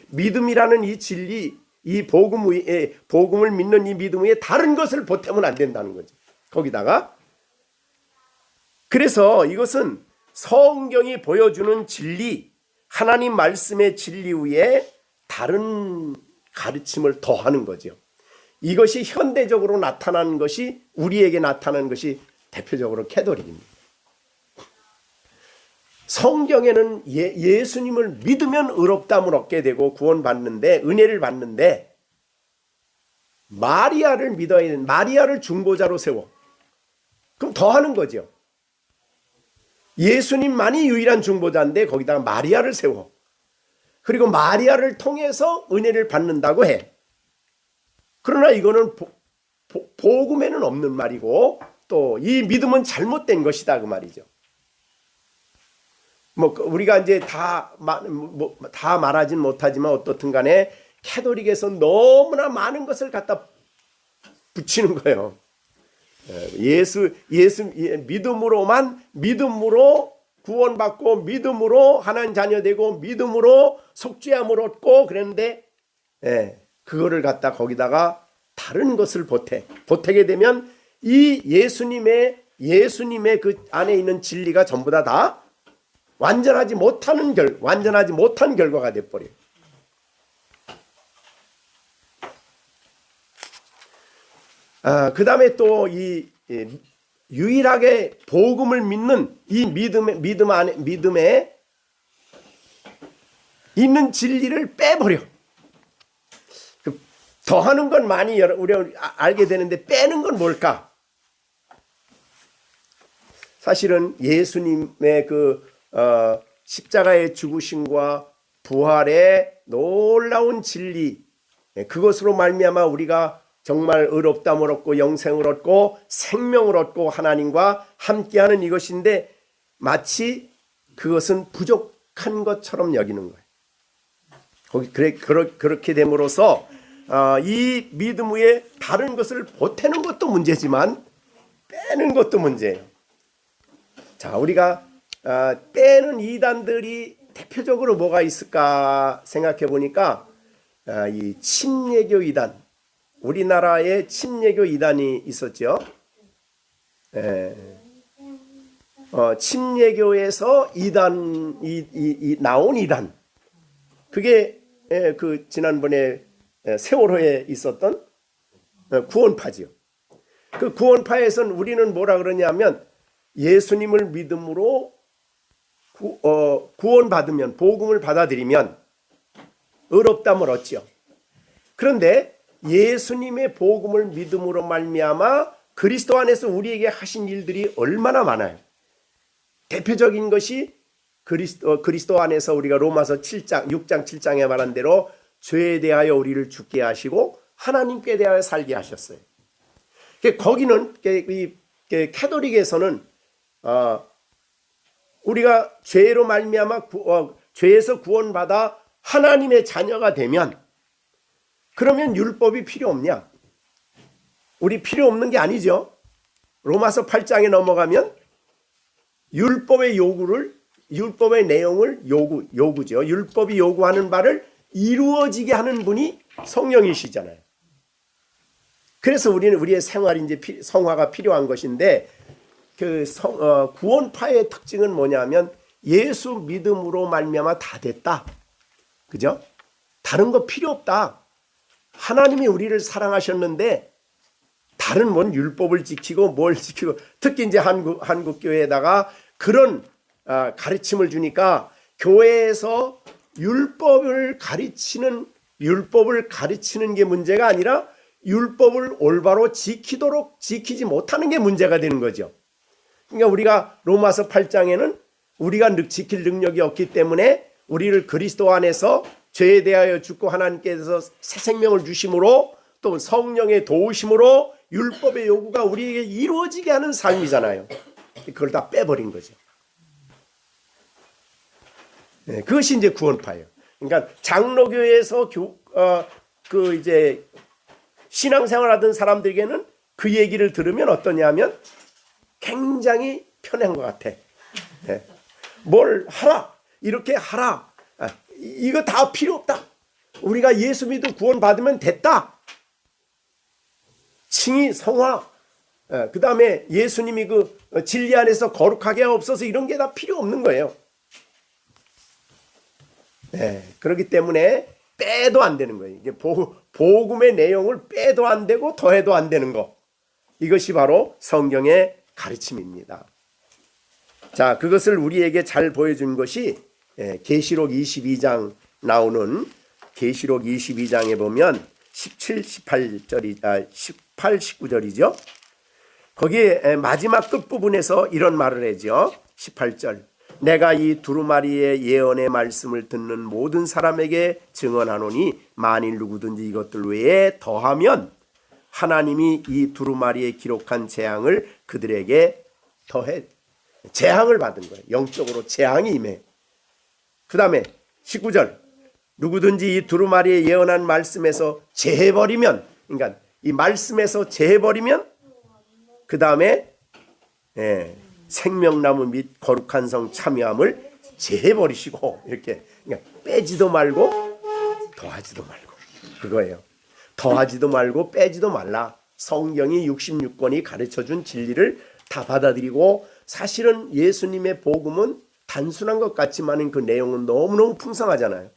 믿음이라는 이 진리, 이 복음을 믿는 이 믿음 위에 다른 것을 보태면 안 된다는 거죠. 거기다가 그래서 이것은 성경이 보여주는 진리, 하나님 말씀의 진리 위에 다른 가르침을 더하는 거죠. 이것이 현대적으로 나타나는 것이 우리에게 나타나는 것이 대표적으로 캐톨릭입니다. 성경에는 예수님을 믿으면 의롭다함을 얻게 되고 구원받는데 은혜를 받는데 마리아를 믿어야 되는 마리아를 중보자로 세워. 그럼 더하는 거죠. 예수님만이 유일한 중보자인데 거기다가 마리아를 세워. 그리고 마리아를 통해서 은혜를 받는다고 해. 그러나 이거는 복음에는 없는 말이고 또 이 믿음은 잘못된 것이다 그 말이죠. 우리가 이제 다 말하진 못하지만 어떻든 간에 캐톨릭에서 너무나 많은 것을 갖다 붙이는 거예요. 믿음으로 구원받고 믿음으로 하나님 자녀 되고 믿음으로 속죄함을 얻고 그랬는데 그거를 갖다 거기다가 다른 것을 보태게 되면 이 예수님의 그 안에 있는 진리가 전부 다 완전하지 못한 결과가 돼버려요. 그 다음에 또 이 유일하게 복음을 믿는 이 믿음에 있는 진리를 빼버려. 더하는 건 많이 우리가 알게 되는데 빼는 건 뭘까? 사실은 예수님의 그 십자가의 죽으심과 부활의 놀라운 진리, 그것으로 말미암아 우리가 정말 의롭다함을 얻고 영생을 얻고 생명을 얻고 하나님과 함께하는 이것인데 마치 그것은 부족한 것처럼 여기는 거예요. 그렇게 됨으로써 이 믿음 위에 다른 것을 보태는 것도 문제지만 빼는 것도 문제예요. 자, 우리가 빼는 이단들이 대표적으로 뭐가 있을까 생각해 보니까 이 침례교 이단, 우리나라에 침례교 이단이 있었죠. 침례교에서 나온 이단. 그게 그 지난번에 세월호에 있었던 구원파지요. 그 구원파에서는 우리는 뭐라 그러냐면 예수님을 믿음으로 구원받으면, 복음을 받아들이면 의롭다함을 얻지요. 그런데 예수님의 복음을 믿음으로 말미암아 그리스도 안에서 우리에게 하신 일들이 얼마나 많아요. 대표적인 것이 그리스도 안에서 우리가 로마서 6장 7장에 말한 대로 죄에 대하여 우리를 죽게 하시고 하나님께 대하여 살게 하셨어요. 거기는 캐톨릭에서는 우리가 죄로 말미암아 죄에서 구원받아 하나님의 자녀가 되면 그러면 율법이 필요 없냐? 우리 필요 없는 게 아니죠. 로마서 8장에 넘어가면 율법의 내용을 요구죠. 율법이 요구하는 바를 이루어지게 하는 분이 성령이시잖아요. 그래서 우리는 우리의 생활이 이제 성화가 필요한 것인데 구원파의 특징은 뭐냐면 예수 믿음으로 말미암아 다 됐다. 그죠? 다른 거 필요 없다. 하나님이 우리를 사랑하셨는데 다른 뭔 율법을 지키고 뭘 지키고, 특히 이제 한국 교회에다가 그런 가르침을 주니까 교회에서 율법을 가르치는 게 문제가 아니라 율법을 올바로 지키지 못하는 게 문제가 되는 거죠. 그러니까 우리가 로마서 8장에는 우리가 지킬 능력이 없기 때문에 우리를 그리스도 안에서 죄에 대하여 죽고 하나님께서 새 생명을 주심으로 또 성령의 도우심으로 율법의 요구가 우리에게 이루어지게 하는 삶이잖아요. 그걸 다 빼버린 거죠. 그것이 이제 구원파예요. 그러니까 장로교에서 이제 신앙생활하던 사람들에게는 그 얘기를 들으면 어떠냐면 굉장히 편한 것 같아. 뭘 하라, 이렇게 하라, 이거 다 필요 없다. 우리가 예수 믿고 구원 받으면 됐다. 칭의, 성화, 그 다음에 예수님이 그 진리 안에서 거룩하게 없어서 이런 게 다 필요 없는 거예요. 그렇기 때문에 빼도 안 되는 거예요. 이게 복음의 내용을 빼도 안 되고 더해도 안 되는 거. 이것이 바로 성경의 가르침입니다. 자, 그것을 우리에게 잘 보여준 것이 계시록 22장 나오는 계시록 22장에 보면 17, 18절이 18, 19절이죠. 거기에 마지막 끝부분에서 이런 말을 하죠. 18절. 내가 이 두루마리의 예언의 말씀을 듣는 모든 사람에게 증언하노니 만일 누구든지 이것들 외에 더하면 하나님이 이 두루마리에 기록한 재앙을 그들에게 더해. 재앙을 받은 거예요. 영적으로 재앙이 임해. 그 다음에 19절. 누구든지 이 두루마리에 예언한 말씀에서 제해버리면, 그러니까 이 말씀에서 제해버리면 그 다음에 생명나무 및 거룩한 성 참여함을 제해버리시고, 이렇게 그러니까 빼지도 말고 더하지도 말고, 그거예요. 더하지도 말고 빼지도 말라. 성경이 66권이 가르쳐준 진리를 다 받아들이고, 사실은 예수님의 복음은 단순한 것 같지만 그 내용은 너무너무 풍성하잖아요.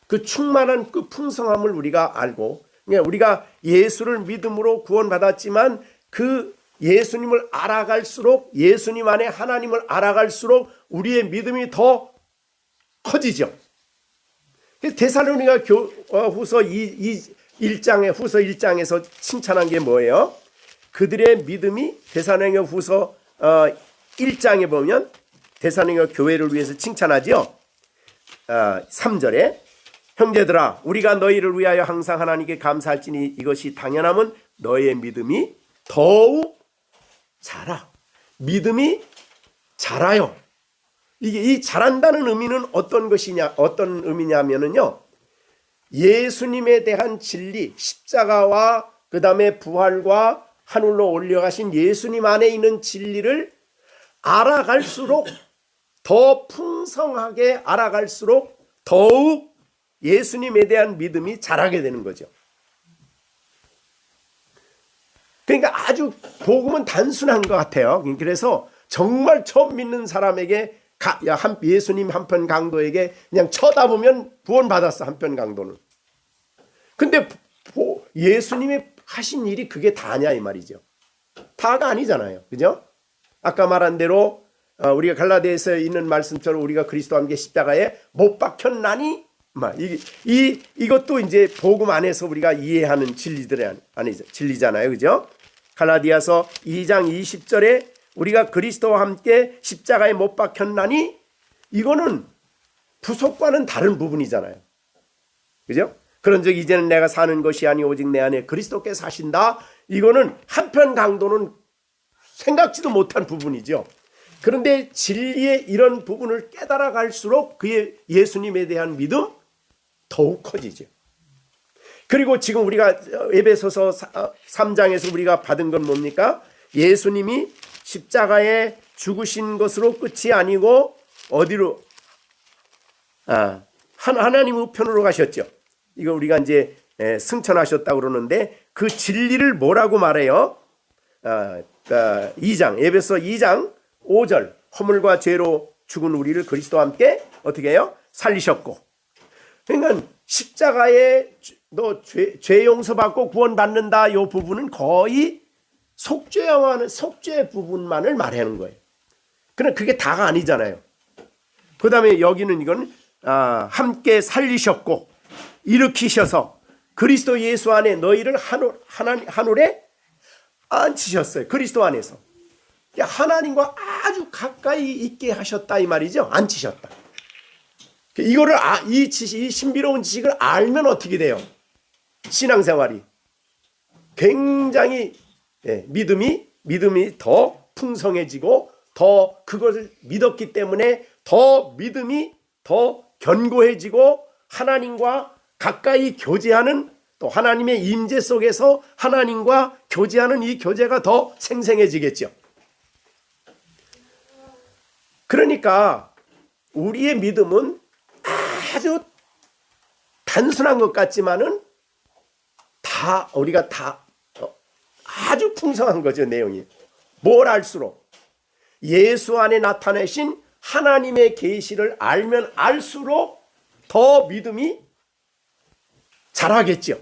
그 충만한 그 풍성함을 우리가 알고, 그러니까 우리가 예수를 믿음으로 구원받았지만 그 예수님을 알아갈수록, 예수님 안에 하나님을 알아갈수록 우리의 믿음이 더 커지죠. 데살로니가 후서 1장에서 칭찬한 게 뭐예요? 그들의 믿음이 데살로니가 후서 1장에 보면 데살로니가 교회를 위해서 칭찬하죠. 3절에 형제들아 우리가 너희를 위하여 항상 하나님께 감사할지니 이것이 당연함은 너희의 믿음이 더욱 자라. 믿음이 자라요. 이게 이 자란다는 의미는 어떤 의미냐면은요. 예수님에 대한 진리, 십자가와 그 다음에 부활과 하늘로 올려가신 예수님 안에 있는 진리를 알아갈수록 더 풍성하게 알아갈수록 더욱 예수님에 대한 믿음이 자라게 되는 거죠. 그러니까 그러니까 아주 복음은 단순한 것 같아요. 그래서 정말 처음 믿는 사람에게 예수님 한편 강도에게 그냥 쳐다보면 구원받았어. 한편 강도는. 근데 예수님이 하신 일이 그게 다냐 이 말이죠. 다가 아니잖아요. 그죠? 아까 말한 대로 우리가 갈라디아서에 있는 말씀처럼 우리가 그리스도와 함께 십자가에 못 박혔나니 이것도 이제 복음 안에서 우리가 이해하는 진리잖아요. 그죠? 갈라디아서 2장 20절에 우리가 그리스도와 함께 십자가에 못 박혔나니 이거는 부속과는 다른 부분이잖아요. 그죠? 그런즉 이제는 내가 사는 것이 아니 오직 내 안에 그리스도께서 사신다. 이거는 한편 강도는 생각지도 못한 부분이죠. 그런데 진리의 이런 부분을 깨달아 갈수록 그의 예수님에 대한 믿음 더욱 커지죠. 그리고 지금 우리가 에베소서 3장에서 우리가 받은 건 뭡니까? 예수님이 십자가에 죽으신 것으로 끝이 아니고 어디로? 하나님 우편으로 가셨죠. 이거 우리가 이제 승천하셨다고 그러는데 그 진리를 뭐라고 말해요? 2장 에베소 2장 5절 허물과 죄로 죽은 우리를 그리스도와 함께 어떻게 해요? 살리셨고. 그러니까 십자가에 너 죄 용서받고 구원받는다 이 부분은 거의 속죄 부분만을 말하는 거예요. 그러나 그게 다가 아니잖아요. 그 다음에 여기는 이건 함께 살리셨고 일으키셔서 그리스도 예수 안에 너희를 하늘에 앉히셨어요. 그리스도 안에서 하나님과 아주 가까이 있게 하셨다 이 말이죠. 앉히셨다. 이거를 이 신비로운 지식을 알면 어떻게 돼요? 신앙생활이 굉장히 믿음이 더 풍성해지고 더 그것을 믿었기 때문에 더 믿음이 더 견고해지고 하나님과 가까이 교제하는 또 하나님의 임재 속에서 하나님과 교제하는 이 교제가 더 생생해지겠죠. 그러니까 우리의 믿음은 아주 단순한 것 같지만은 우리가 아주 풍성한 거죠. 내용이 뭘 알수록 예수 안에 나타내신 하나님의 계시를 알면 알수록 더 믿음이 자라겠죠.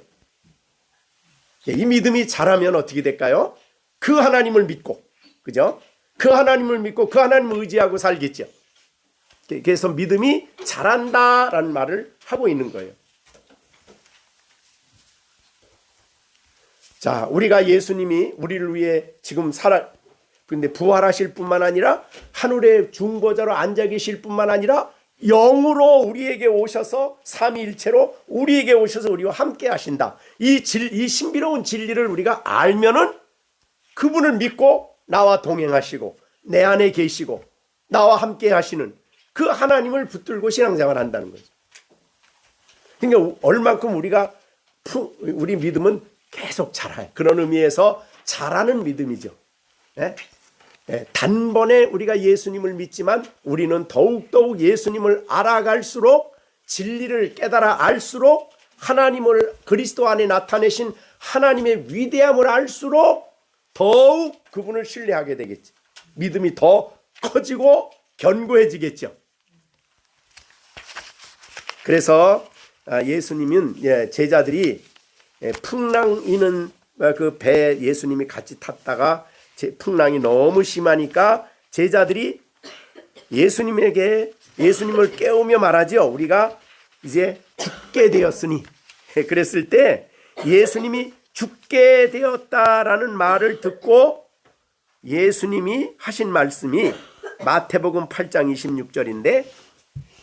이 믿음이 자라면 어떻게 될까요? 그 하나님을 믿고, 그죠? 그 하나님을 믿고 그 하나님을 의지하고 살겠죠. 그래서 믿음이 자란다라는 말을 하고 있는 거예요. 자, 우리가 예수님이 우리를 위해 지금 근데 부활하실 뿐만 아니라 하늘의 중보자로 앉아 계실 뿐만 아니라 영으로 우리에게 오셔서 삼위일체로 우리에게 오셔서 우리와 함께 하신다. 이 신비로운 진리를 우리가 알면은 그분을 믿고 나와 동행하시고 내 안에 계시고 나와 함께 하시는 그 하나님을 붙들고 신앙생활 한다는 거죠. 그러니까 얼만큼 우리 믿음은 계속 자라요. 그런 의미에서 자라는 믿음이죠. 단번에 우리가 예수님을 믿지만 우리는 더욱더욱 예수님을 알아갈수록 진리를 깨달아 알수록 하나님을 그리스도 안에 나타내신 하나님의 위대함을 알수록 더욱 그분을 신뢰하게 되겠죠. 믿음이 더 커지고 견고해지겠죠. 그래서 예수님은 제자들이 풍랑 이는 그 배에 예수님이 같이 탔다가 풍랑이 너무 심하니까 제자들이 예수님을 깨우며 말하죠. 우리가 이제 죽게 되었으니. 그랬을 때 예수님이 죽게 되었다라는 말을 듣고 예수님이 하신 말씀이 마태복음 8장 26절인데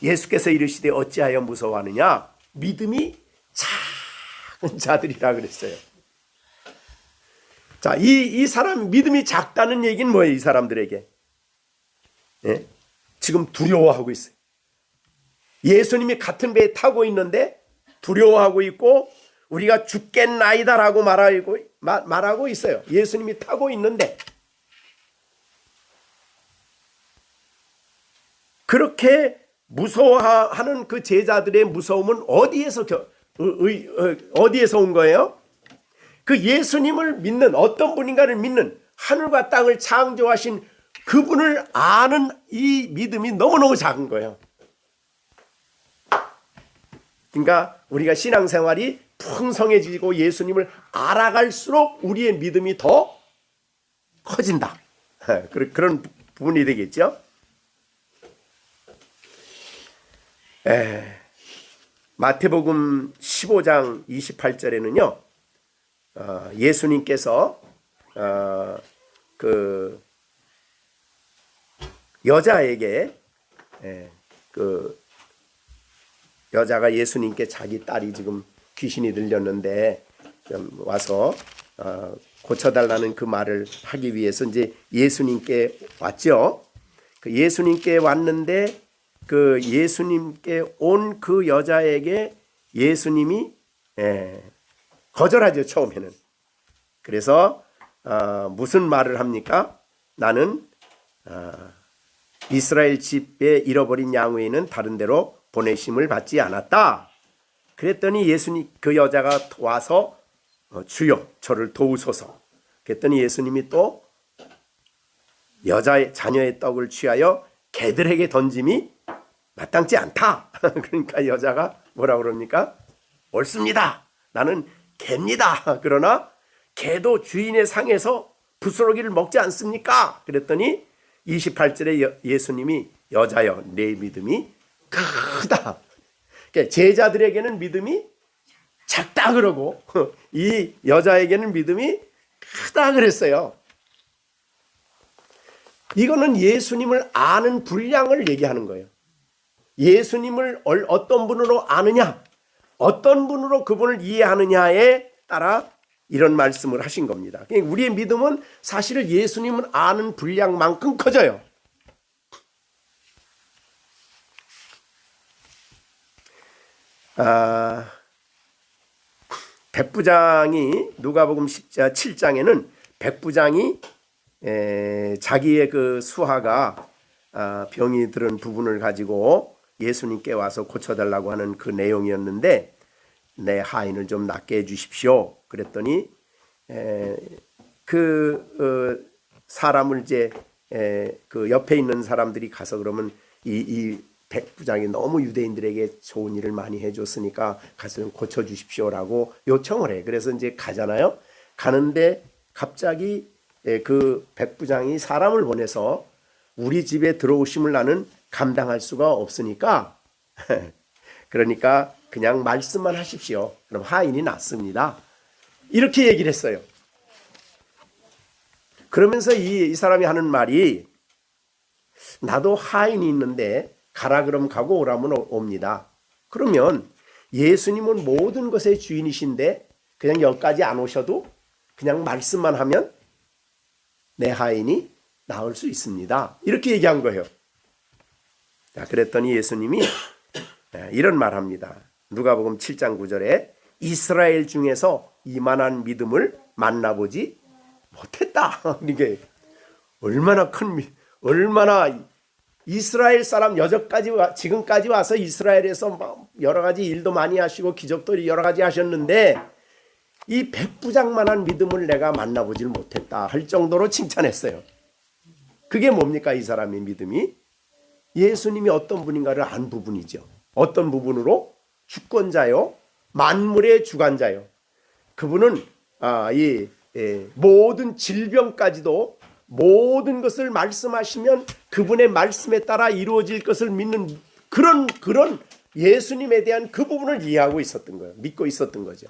예수께서 이르시되 어찌하여 무서워하느냐 믿음이 작은 자들이라 그랬어요. 자, 이 사람 믿음이 작다는 얘기는 뭐예요? 이 사람들에게 지금 두려워하고 있어요. 예수님이 같은 배에 타고 있는데 두려워하고 있고 우리가 죽겠나이다라고 말하고 있어요. 예수님이 타고 있는데 그렇게 무서워하는 그 제자들의 무서움은 어디에서 온 거예요? 그 예수님을 믿는 어떤 분인가를 믿는 하늘과 땅을 창조하신 그분을 아는 이 믿음이 너무너무 작은 거예요. 그러니까 우리가 신앙생활이 풍성해지고 예수님을 알아갈수록 우리의 믿음이 더 커진다. 그런 부분이 되겠죠. 마태복음 15장 28절에는요. 예수님께서 그 여자에게 그 여자가 예수님께 자기 딸이 지금 귀신이 들렸는데 좀 와서 고쳐달라는 그 말을 하기 위해서 이제 예수님께 왔죠. 그 예수님께 왔는데 그 예수님께 온 그 여자에게 예수님이 거절하죠, 처음에는. 그래서 무슨 말을 합니까? 나는 이스라엘 집에 잃어버린 양 외에는 다른 데로 보내심을 받지 않았다. 그랬더니 예수님, 그 여자가 와서 주여 저를 도우소서. 그랬더니 예수님이 또 여자의 자녀의 떡을 취하여 개들에게 던짐이 마땅치 않다. 그러니까 여자가 뭐라고 그럽니까? 옳습니다. 나는 개입니다. 그러나 개도 주인의 상에서 부스러기를 먹지 않습니까? 그랬더니 28절에 예수님이 여자여 내 믿음이 크다. 그러니까 제자들에게는 믿음이 작다 그러고 이 여자에게는 믿음이 크다 그랬어요. 이거는 예수님을 아는 분량을 얘기하는 거예요. 예수님을 어떤 분으로 아느냐, 어떤 분으로 그분을 이해하느냐에 따라 이런 말씀을 하신 겁니다. 우리의 믿음은 사실 예수님을 아는 분량만큼 커져요. 백부장이 누가복음 7장에는 백부장이 자기의 그 수하가 병이 들은 부분을 가지고 예수님께 와서 고쳐달라고 하는 그 내용이었는데 내 하인을 좀 낫게 해주십시오. 그랬더니 그 사람을 이제 그 옆에 있는 사람들이 가서 그러면 이 백부장이 너무 유대인들에게 좋은 일을 많이 해줬으니까 가서 좀 고쳐주십시오라고 요청을 해. 그래서 이제 가잖아요. 가는데 갑자기 그 백부장이 사람을 보내서 우리 집에 들어오심을 나는 감당할 수가 없으니까 그러니까 그냥 말씀만 하십시오. 그럼 하인이 낫습니다. 이렇게 얘기를 했어요. 그러면서 이 사람이 하는 말이 나도 하인이 있는데 가라 그럼 가고 오라면 옵니다. 그러면 예수님은 모든 것의 주인이신데 그냥 여기까지 안 오셔도 그냥 말씀만 하면 내 하인이 나을 수 있습니다. 이렇게 얘기한 거예요. 자, 그랬더니 예수님이 이런 말합니다. 누가복음 7장 9절에 이스라엘 중에서 이만한 믿음을 만나보지 못했다. 이게 얼마나 얼마나 이스라엘 사람 여전까지 지금까지 와서 이스라엘에서 여러 가지 일도 많이 하시고 기적도 여러 가지 하셨는데 이 백부장만한 믿음을 내가 만나보질 못했다 할 정도로 칭찬했어요. 그게 뭡니까? 이 사람의 믿음이 예수님이 어떤 분인가를 안 부분이죠. 어떤 부분으로? 주권자요, 만물의 주관자요. 그분은 모든 질병까지도 모든 것을 말씀하시면 그분의 말씀에 따라 이루어질 것을 믿는 그런 예수님에 대한 그 부분을 이해하고 있었던 거예요. 믿고 있었던 거죠.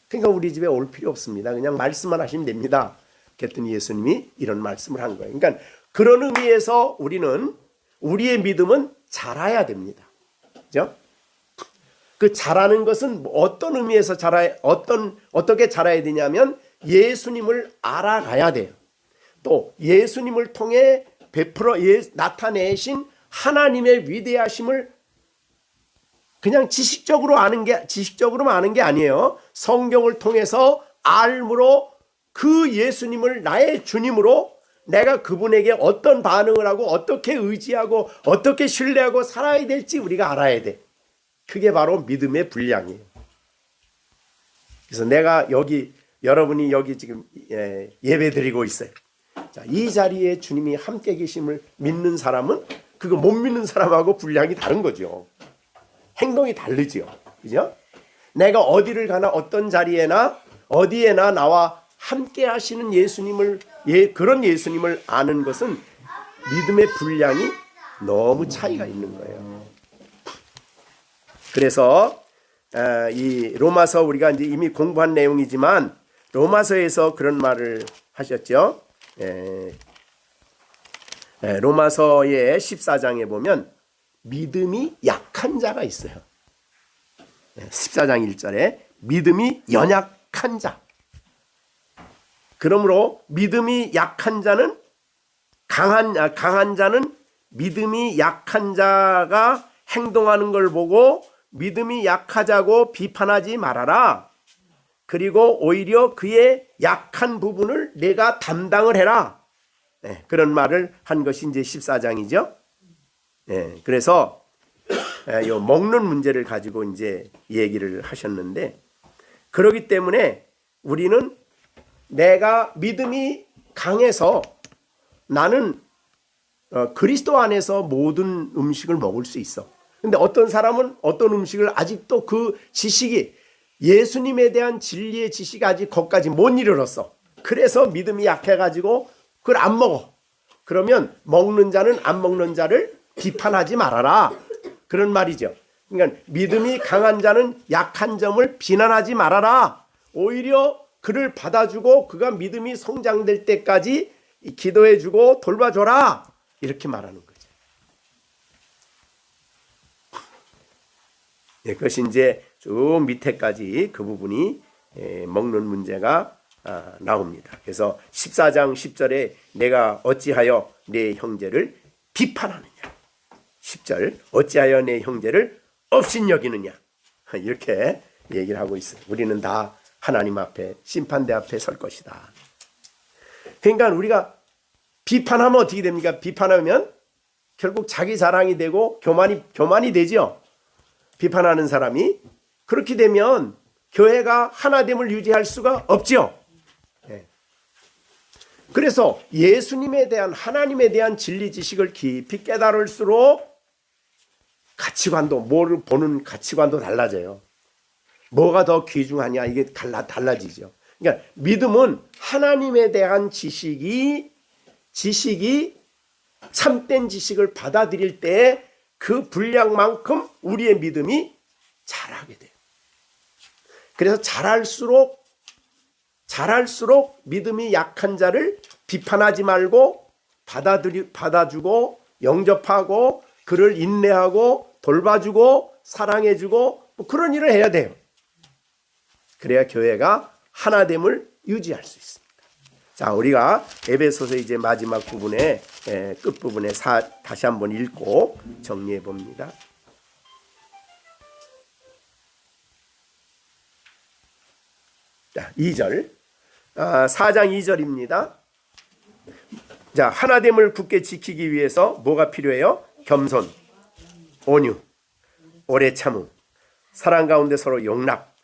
그러니까 우리 집에 올 필요 없습니다. 그냥 말씀만 하시면 됩니다. 그랬더니 예수님이 이런 말씀을 한 거예요. 그러니까 그런 의미에서 우리의 믿음은 자라야 됩니다. 그죠? 그 자라는 것은 어떤 의미에서 어떻게 자라야 되냐면 예수님을 알아가야 돼요. 또 예수님을 통해 나타내신 하나님의 위대하심을 그냥 지식적으로만 아는 게 아니에요. 성경을 통해서 알므로 그 예수님을 나의 주님으로 내가 그분에게 어떤 반응을 하고 어떻게 의지하고 어떻게 신뢰하고 살아야 될지 우리가 알아야 돼. 그게 바로 믿음의 분량이에요. 그래서 내가 여기 여러분이 여기 지금 예배 드리고 있어요. 자, 이 자리에 주님이 함께 계심을 믿는 사람은 그거 못 믿는 사람하고 분량이 다른 거죠. 행동이 다르죠. 그죠? 내가 어디를 가나 어떤 자리에나 어디에나 나와 함께 하시는 예수님을 그런 예수님을 아는 것은 믿음의 분량이 너무 차이가 있는 거예요. 그래서 이 로마서 우리가 이제 이미 공부한 내용이지만 로마서에서 그런 말을 하셨죠. 로마서의 14장에 보면 믿음이 약한 자가 있어요. 14장 1절에 믿음이 연약한 자. 그러므로 믿음이 약한 자는 강한 자는 믿음이 약한 자가 행동하는 걸 보고 믿음이 약하자고 비판하지 말아라. 그리고 오히려 그의 약한 부분을 내가 담당을 해라. 그런 말을 한 것이 이제 14장이죠. 그래서 요 먹는 문제를 가지고 이제 얘기를 하셨는데, 그렇기 때문에 우리는 내가 믿음이 강해서 나는 그리스도 안에서 모든 음식을 먹을 수 있어. 근데 어떤 사람은 어떤 음식을 아직도 그 지식이 예수님에 대한 진리의 지식이 아직 거기까지 못 이르렀어. 그래서 믿음이 약해가지고 그걸 안 먹어. 그러면 먹는 자는 안 먹는 자를 비판하지 말아라. 그런 말이죠. 그러니까 믿음이 강한 자는 약한 점을 비난하지 말아라. 오히려 그를 받아주고 그가 믿음이 성장될 때까지 기도해주고 돌봐줘라. 이렇게 말하는 거죠. 그것이 이제 쭉 밑에까지 그 부분이 먹는 문제가 나옵니다. 그래서 14장 10절에 내가 어찌하여 내 형제를 비판하느냐. 10절 어찌하여 내 형제를 업신여기느냐. 이렇게 얘기를 하고 있어요. 우리는 다 하나님 앞에 심판대 앞에 설 것이다. 그러니까 우리가 비판하면 어떻게 됩니까? 비판하면 결국 자기 자랑이 되고 교만이 되죠. 비판하는 사람이. 그렇게 되면 교회가 하나됨을 유지할 수가 없죠. 그래서 예수님에 대한 하나님에 대한 진리 지식을 깊이 깨달을수록 가치관도 뭐를 보는 가치관도 달라져요. 뭐가 더 귀중하냐 이게 달라지죠. 그러니까 믿음은 하나님에 대한 지식이 참된 지식을 받아들일 때 그 분량만큼 우리의 믿음이 자라게 돼요. 그래서 자랄수록 믿음이 약한 자를 비판하지 말고 받아주고 영접하고 그를 인내하고 돌봐주고 사랑해주고 뭐 그런 일을 해야 돼요. 그래야 교회가 하나됨을 유지할 수 있습니다. 자, 우리가 에베소서 이제 마지막 부분에 끝부분에 다시 한번 읽고 정리해 봅니다. 자, 2절 4장 2절입니다. 자, 하나됨을 굳게 지키기 위해서 뭐가 필요해요? 겸손, 온유, 오래 참음, 사랑 가운데 서로 용납.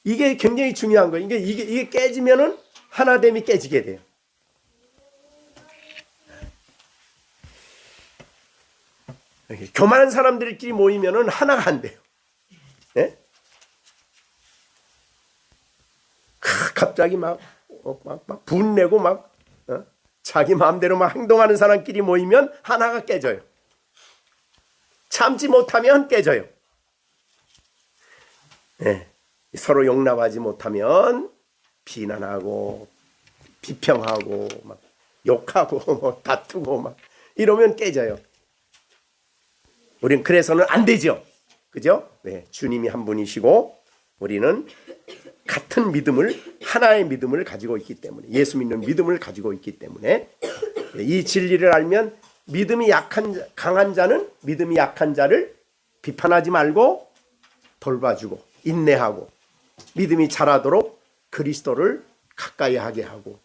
이게 굉장히 중요한 거예요. 이게 깨지면은 하나됨이 깨지게 돼요. 교만한 사람들끼리 모이면은 하나가 안 돼요. 네? 갑자기 막 분내고 자기 마음대로 막 행동하는 사람끼리 모이면 하나가 깨져요. 참지 못하면 깨져요. 네. 서로 용납하지 못하면 비난하고 비평하고 막 욕하고 뭐 다투고 막 이러면 깨져요. 우린 그래서는 안 되죠. 그죠? 네. 주님이 한 분이시고 우리는 같은 믿음을 하나의 믿음을 가지고 있기 때문에 예수 믿는 믿음을 가지고 있기 때문에 이 진리를 알면 믿음이 강한 자는 믿음이 약한 자를 비판하지 말고 돌봐주고 인내하고 믿음이 자라도록 그리스도를 가까이 하게 하고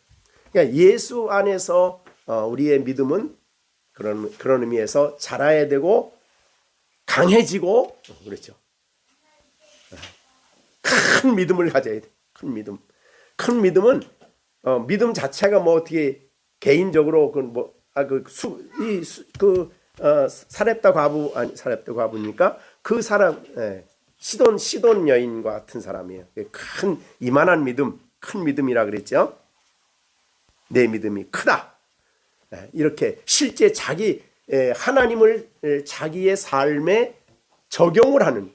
그러니까 예수 안에서 우리의 믿음은 그런 의미에서 자라야 되고 강해지고 그렇죠. 큰 믿음을 가져야 돼. 큰 믿음. 큰 믿음은 믿음 자체가 뭐 어떻게 개인적으로 사렙다 과부 아니 사렙다 과부니까 그 사람 시돈 여인과 같은 사람이에요. 큰 이만한 믿음, 큰 믿음이라 그랬죠. 내 믿음이 크다. 이렇게 실제 하나님을 자기의 삶에 적용을 하는,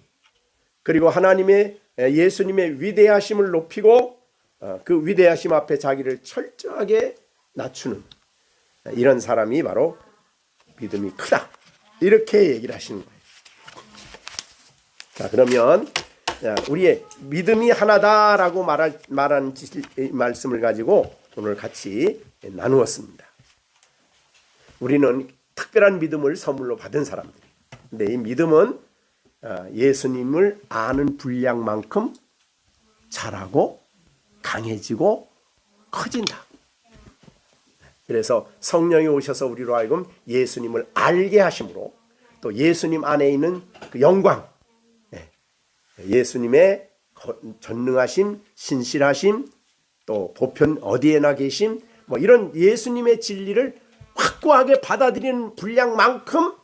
그리고 하나님의 예수님의 위대하심을 높이고 그 위대하심 앞에 자기를 철저하게 낮추는 이런 사람이 바로 믿음이 크다. 이렇게 얘기를 하시는 거예요. 자, 그러면 우리의 믿음이 하나다라고 말한 말씀을 가지고 오늘 같이 나누었습니다. 우리는 특별한 믿음을 선물로 받은 사람들이에요. 근데 이 믿음은 예수님을 아는 분량만큼 자라고 강해지고 커진다. 그래서 성령이 오셔서 우리로 하여금 예수님을 알게 하심으로, 또 예수님 안에 있는 그 영광, 예수님의 전능하심, 신실하심, 또 보편 어디에나 계심, 뭐 이런 예수님의 진리를 확고하게 받아들이는 분량만큼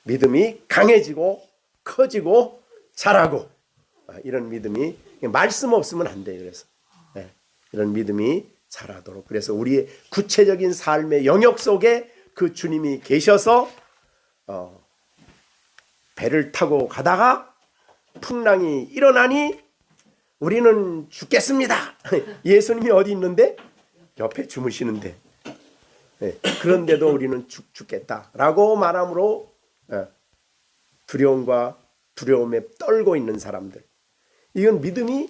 믿음이 강해지고 커지고 자라고, 이런 믿음이 말씀 없으면 안 돼요. 그래서 이런 믿음이 자라도록, 그래서 우리의 구체적인 삶의 영역 속에 그 주님이 계셔서 배를 타고 가다가 풍랑이 일어나니 우리는 죽겠습니다. 예수님이 어디 있는데? 옆에 주무시는데. 그런데도 우리는 죽겠다라고 말함으로 두려움에 떨고 있는 사람들, 이건 믿음이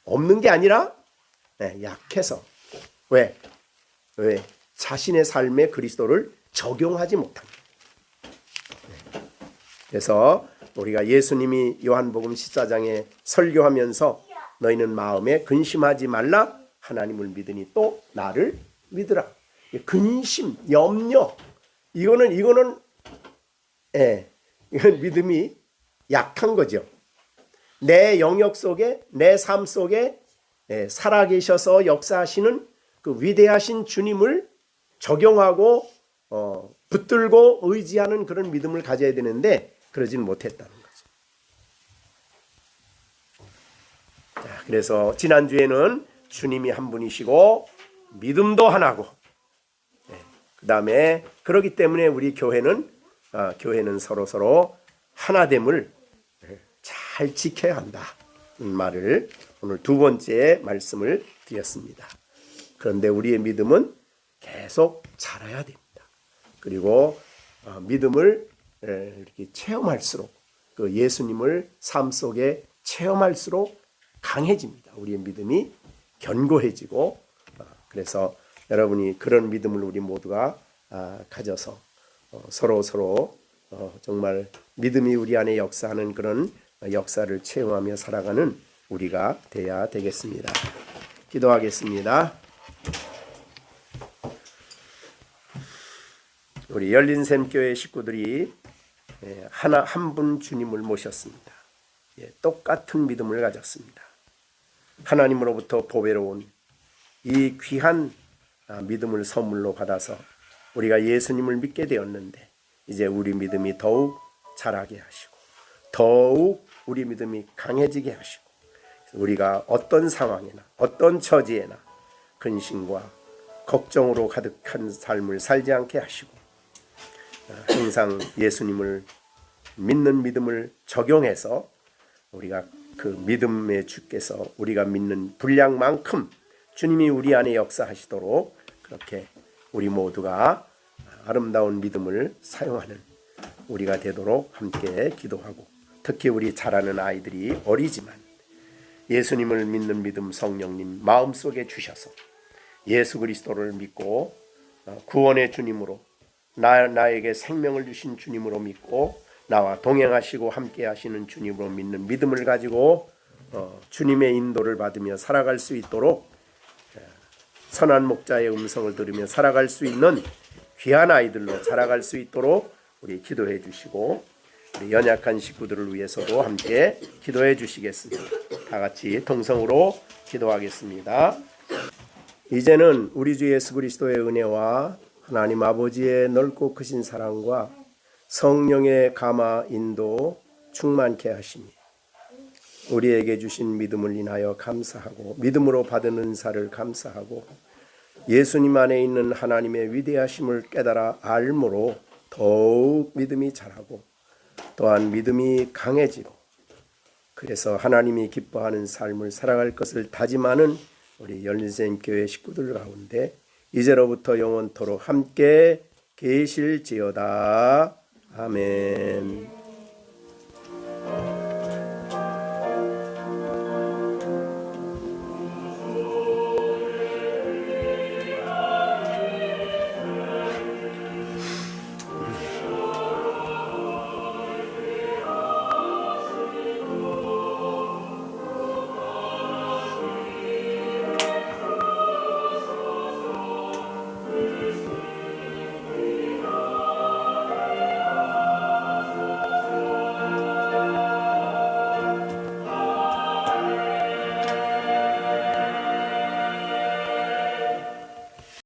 없는 게 아니라 약해서, 왜? 자신의 삶에 그리스도를 적용하지 못합니다. 그래서 우리가 예수님이 요한복음 14장에 설교하면서 너희는 마음에 근심하지 말라, 하나님을 믿으니 또 나를 믿으라. 근심, 염려, 이거는 믿음이 약한 거죠. 내 영역 속에, 내 삶 속에 살아계셔서 역사하시는 그 위대하신 주님을 적용하고 붙들고 의지하는 그런 믿음을 가져야 되는데 그러지는 못했다는 거죠. 자, 그래서 지난주에는 주님이 한 분이시고 믿음도 하나고, 그 다음에 그렇기 때문에 우리 교회는 서로 하나됨을 잘 지켜야 한다 말을 오늘 두 번째 말씀을 드렸습니다. 그런데 우리의 믿음은 계속 자라야 됩니다. 그리고 믿음을 이렇게 체험할수록, 그 예수님을 삶 속에 체험할수록 강해집니다. 우리의 믿음이 견고해지고, 그래서 여러분이 그런 믿음을 우리 모두가 가져서 서로 정말 믿음이 우리 안에 역사하는 그런 역사를 체험하며 살아가는 우리가 돼야 되겠습니다. 기도하겠습니다. 우리 열린샘교회 식구들이 한 분 주님을 모셨습니다. 똑같은 믿음을 가졌습니다. 하나님으로부터 보배로운 이 귀한 믿음을 선물로 받아서 우리가 예수님을 믿게 되었는데, 이제 우리 믿음이 더욱 자라게 하시고 더욱 우리 믿음이 강해지게 하시고, 우리가 어떤 상황이나 어떤 처지에나 근심과 걱정으로 가득한 삶을 살지 않게 하시고, 항상 예수님을 믿는 믿음을 적용해서 우리가 그 믿음의 주께서 우리가 믿는 분량만큼 주님이 우리 안에 역사하시도록, 그렇게 우리 모두가 아름다운 믿음을 사용하는 우리가 되도록 함께 기도하고, 특히 우리 자라는 아이들이 어리지만 예수님을 믿는 믿음 성령님 마음속에 주셔서 예수 그리스도를 믿고 구원의 주님으로, 나에게 생명을 주신 주님으로 믿고 나와 동행하시고 함께 하시는 주님으로 믿는 믿음을 가지고 주님의 인도를 받으며 살아갈 수 있도록, 선한 목자의 음성을 들으며 살아갈 수 있는 귀한 아이들로 자라갈 수 있도록 우리 기도해 주시고, 우리 연약한 식구들을 위해서도 함께 기도해 주시겠습니다. 다 같이 통성으로 기도하겠습니다. 이제는 우리 주 예수 그리스도의 은혜와 하나님 아버지의 넓고 크신 사랑과 성령의 감화 인도 충만케 하시니 우리에게 주신 믿음을 인하여 감사하고 믿음으로 받은 은사를 감사하고 예수님 안에 있는 하나님의 위대하심을 깨달아 알므로 더욱 믿음이 자라고 또한 믿음이 강해지고 그래서 하나님이 기뻐하는 삶을 살아갈 것을 다짐하는 우리 열린생교회 식구들 가운데 이제로부터 영원토록 함께 계실지어다. 아멘.